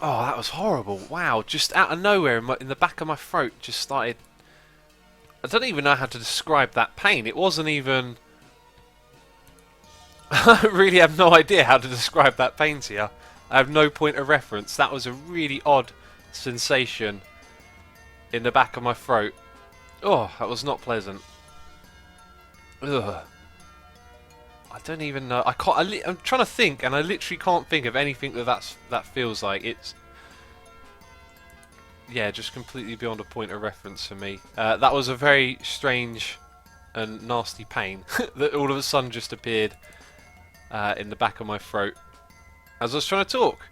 Oh, that was horrible. Wow, just out of nowhere in the back of my throat just started... I don't even know how to describe that pain. It wasn't even... I really have no idea how to describe that pain to you. I have no point of reference. That was a really odd sensation in the back of my throat. Oh, that was not pleasant. Ugh. I don't even know. I can't. I'm trying to think, and I literally can't think of anything that feels like. It's yeah, just completely beyond a point of reference for me. That was a very strange and nasty pain that all of a sudden just appeared in the back of my throat as I was trying to talk.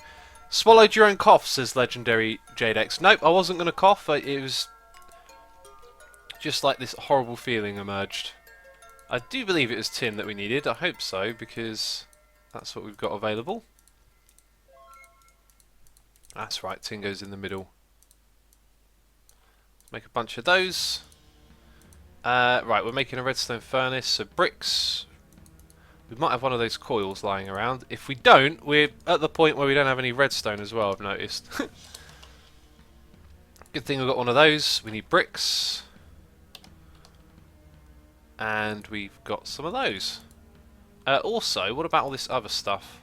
Swallowed your own cough, says legendary Jadex. Nope, I wasn't going to cough. It was just like this horrible feeling emerged. I do believe it was tin that we needed. I hope so, because that's what we've got available. That's right, tin goes in the middle. Make a bunch of those. Right, we're making a redstone furnace, so bricks. We might have one of those coils lying around. If we don't, we're at the point where we don't have any redstone as well, I've noticed. Good thing we've got one of those. We need bricks. And we've got some of those. Also, what about all this other stuff?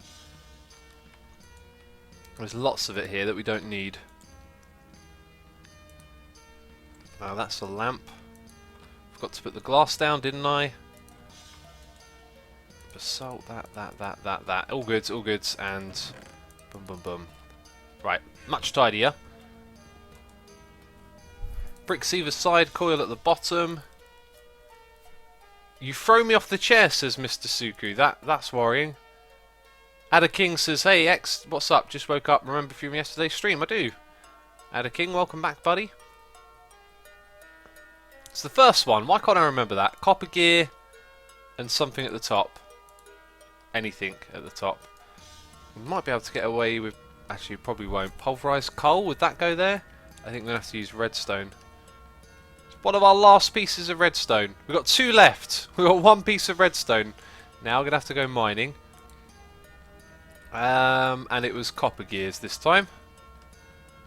There's lots of it here that we don't need. Now that's a lamp. Forgot to put the glass down, didn't I? Basalt, that. All goods, and boom, boom, boom. Right, much tidier. Bricks either side, coil at the bottom. You throw me off the chair, says Mr. Suku. That's worrying. Ada King says, hey X, what's up? Just woke up, remember from yesterday's stream? I do. Ada King, welcome back, buddy. It's the first one. Why can't I remember that? Copper gear and something at the top. Anything at the top. We might be able to get away with... Actually, probably won't. Pulverized coal, would that go there? I think we're going to have to use redstone. One of our last pieces of redstone. We've got 2 left. We've got 1 piece of redstone. Now we're going to have to go mining. And it was copper gears this time.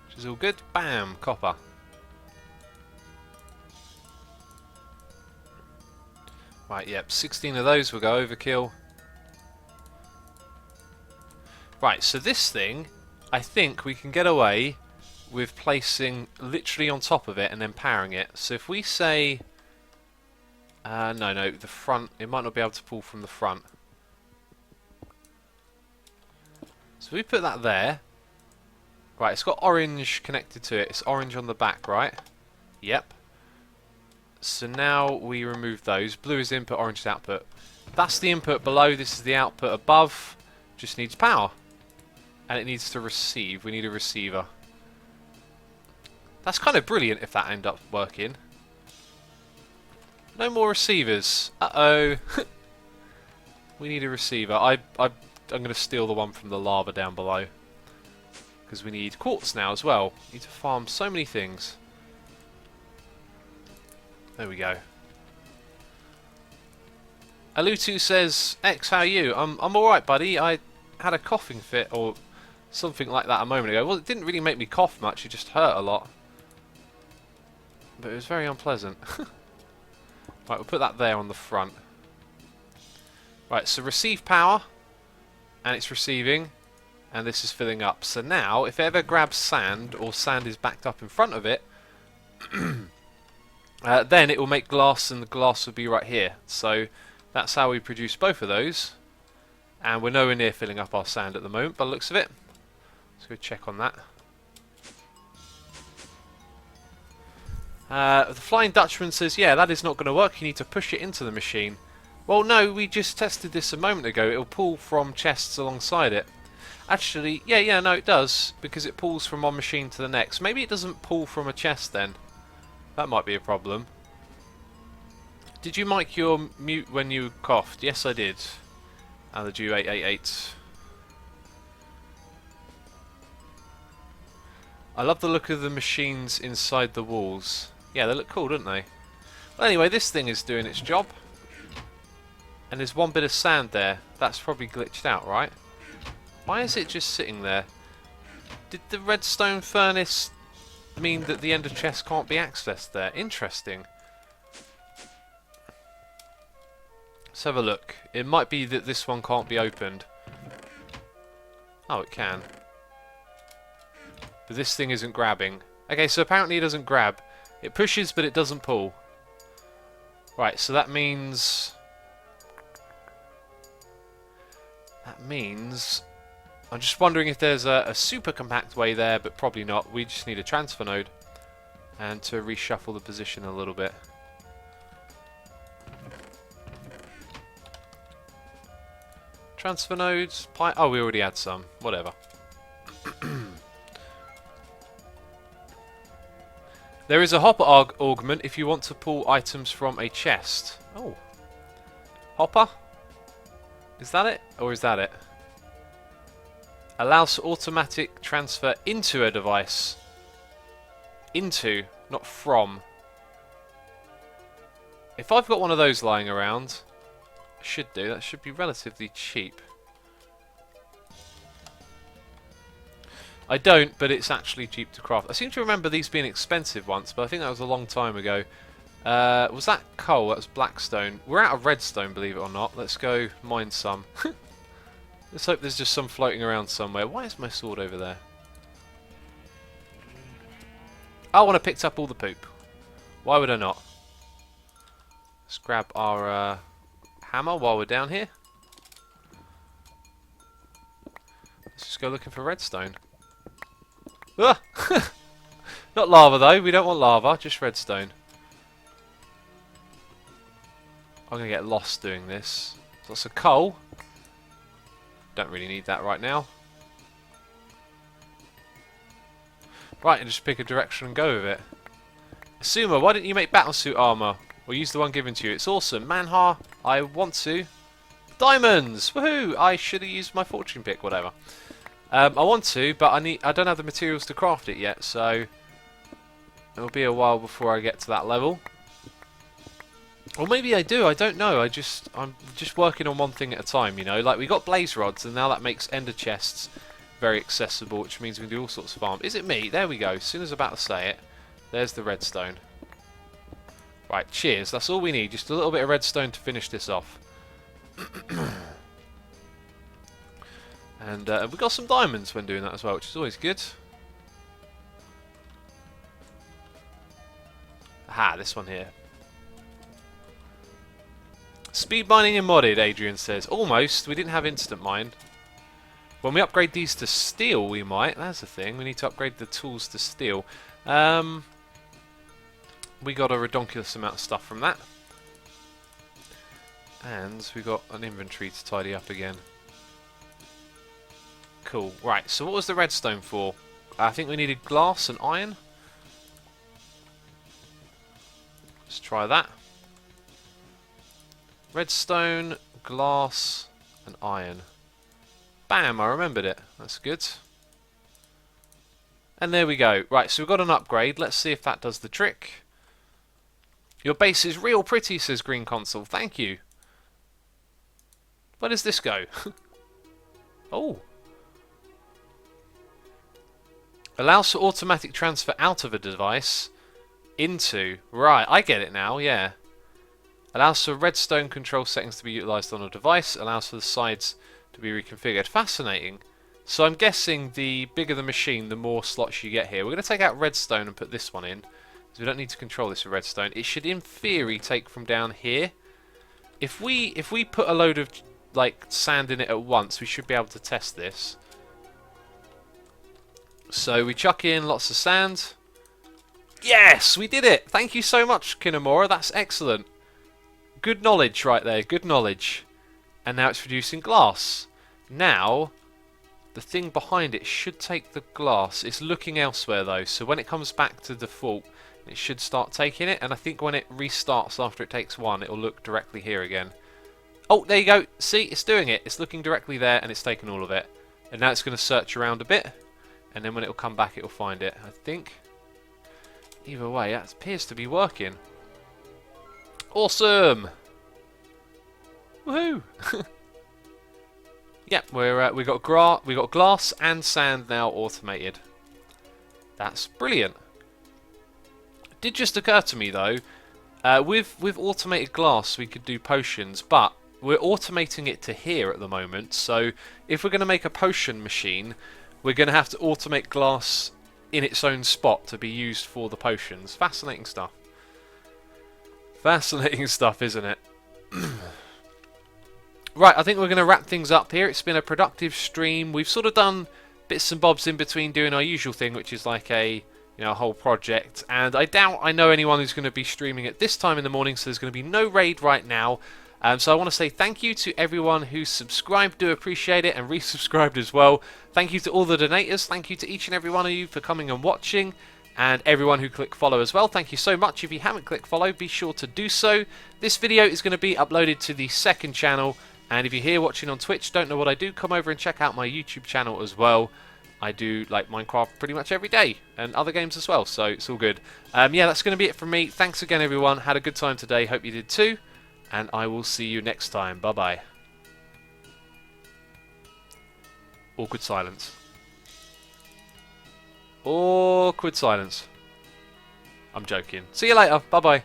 Which is all good. Bam! Copper. Right, yep. 16 of those will go overkill. Right, so this thing, I think we can get away with placing literally on top of it and then powering it. So if we say... no, the front, it might not be able to pull from the front. So we put that there. Right, it's got orange connected to it. It's orange on the back, right? Yep. So now we remove those. Blue is input, orange is output. That's the input below, this is the output above. Just needs power. And it needs to receive. We need a receiver. That's kind of brilliant if that ended up working. No more receivers. Uh-oh. We need a receiver. I'm going to steal the one from the lava down below. Because we need quartz now as well. Need to farm so many things. There we go. Alutu says, X, how are you? I'm alright, buddy. I had a coughing fit or something like that a moment ago. Well, it didn't really make me cough much. It just hurt a lot. But it was very unpleasant. Right, we'll put that there on the front. Right, so receive power. And it's receiving. And this is filling up. So now, if it ever grabs sand, or sand is backed up in front of it, then it will make glass, and the glass will be right here. So that's how we produce both of those. And we're nowhere near filling up our sand at the moment, by the looks of it. Let's go check on that. The Flying Dutchman says, yeah, that is not going to work. You need to push it into the machine. Well, no, we just tested this a moment ago. It'll pull from chests alongside it. Actually, yeah, no, it does, because it pulls from one machine to the next. Maybe it doesn't pull from a chest then. That might be a problem. Did you mic your mute when you coughed? Yes, I did. Allergy888. I love the look of the machines inside the walls. Yeah, they look cool, don't they? Well, anyway, this thing is doing its job. And there's one bit of sand there. That's probably glitched out, right? Why is it just sitting there? Did the redstone furnace mean that the ender chest can't be accessed there? Interesting. Let's have a look. It might be that this one can't be opened. Oh, it can. But this thing isn't grabbing. Okay, so apparently it doesn't grab. It pushes, but it doesn't pull. Right, so that means... I'm just wondering if there's a super compact way there, but probably not. We just need a transfer node. And to reshuffle the position a little bit. Transfer nodes. Oh, we already had some. Whatever. There is a hopper augment if you want to pull items from a chest. Oh. Hopper? Is that it? Or is that it? Allows automatic transfer into a device. Into, not from. If I've got one of those lying around, I should do. That should be relatively cheap. I don't, but it's actually cheap to craft. I seem to remember these being expensive once, but I think that was a long time ago. Was that coal? That was blackstone. We're out of redstone, believe it or not. Let's go mine some. Let's hope there's just some floating around somewhere. Why is my sword over there? Oh, and I picked up all the poop. Why would I not? Let's grab our hammer while we're down here. Let's just go looking for redstone. Ah! Not lava though, we don't want lava, just redstone. I'm going to get lost doing this. Lots of coal. Don't really need that right now. Right, and just pick a direction and go with it. Asuma, why didn't you make battlesuit armor? Or use the one given to you? It's awesome. Manhar, I want to. Diamonds! Woohoo! I should have used my fortune pick, whatever. I want to, but I don't have the materials to craft it yet, so it'll be a while before I get to that level. Or maybe I do, I don't know. I'm just working on one thing at a time, you know. Like, we got blaze rods, and now that makes ender chests very accessible, which means we can do all sorts of farm. Is it me? There we go. As soon as I'm about to say it, there's the redstone. Right, cheers. That's all we need. Just a little bit of redstone to finish this off. And we got some diamonds when doing that as well, which is always good. Aha, this one here. Speed mining and modded, Adrian says. Almost. We didn't have instant mine. When we upgrade these to steel, we might. That's the thing. We need to upgrade the tools to steel. We got a redonkulous amount of stuff from that. And we got an inventory to tidy up again. Cool. Right, so what was the redstone for? I think we needed glass and iron. Let's try that. Redstone, glass, and iron. Bam, I remembered it. That's good. And there we go. Right, so we've got an upgrade. Let's see if that does the trick. Your base is real pretty, says Green Console. Thank you. Where does this go? Oh. Allows for automatic transfer out of a device into... Right, I get it now, yeah. Allows for redstone control settings to be utilised on a device. Allows for the sides to be reconfigured. Fascinating. So I'm guessing the bigger the machine, the more slots you get here. We're going to take out redstone and put this one in, because we don't need to control this with redstone. It should, in theory, take from down here. If we put a load of like sand in it at once, we should be able to test this. So we chuck in lots of sand. Yes, we did it! Thank you so much, Kinemura. That's excellent. Good knowledge right there. Good knowledge. And now it's producing glass. Now, the thing behind it should take the glass. It's looking elsewhere though, so when it comes back to default, it should start taking it, and I think when it restarts after it takes one, it'll look directly here again. Oh, there you go. See, it's doing it. It's looking directly there, and it's taken all of it. And now it's going to search around a bit, and then when it'll come back, it'll find it, I think. Either way, that appears to be working. Awesome! Woohoo! Yep, we got glass and sand now automated. That's brilliant. It did just occur to me though, with automated glass we could do potions, but we're automating it to here at the moment. So if we're going to make a potion machine, we're going to have to automate glass in its own spot to be used for the potions. Fascinating stuff. Fascinating stuff, isn't it? Right, I think we're going to wrap things up here. It's been a productive stream. We've sort of done bits and bobs in between doing our usual thing, which is like a whole project. And I doubt I know anyone who's going to be streaming at this time in the morning, so there's going to be no raid right now. So I want to say thank you to everyone who's subscribed. Do appreciate it, and resubscribed as well. Thank you to all the donators. Thank you to each and every one of you for coming and watching. And everyone who clicked follow as well, thank you so much. If you haven't clicked follow, be sure to do so. This video is going to be uploaded to the second channel. And if you're here watching on Twitch, don't know what I do, come over and check out my YouTube channel as well. I do like Minecraft pretty much every day, and other games as well, so it's all good. Yeah, that's going to be it from me. Thanks again, everyone. Had a good time today. Hope you did too. And I will see you next time. Bye-bye. Awkward silence. Awkward silence. I'm joking. See you later. Bye-bye.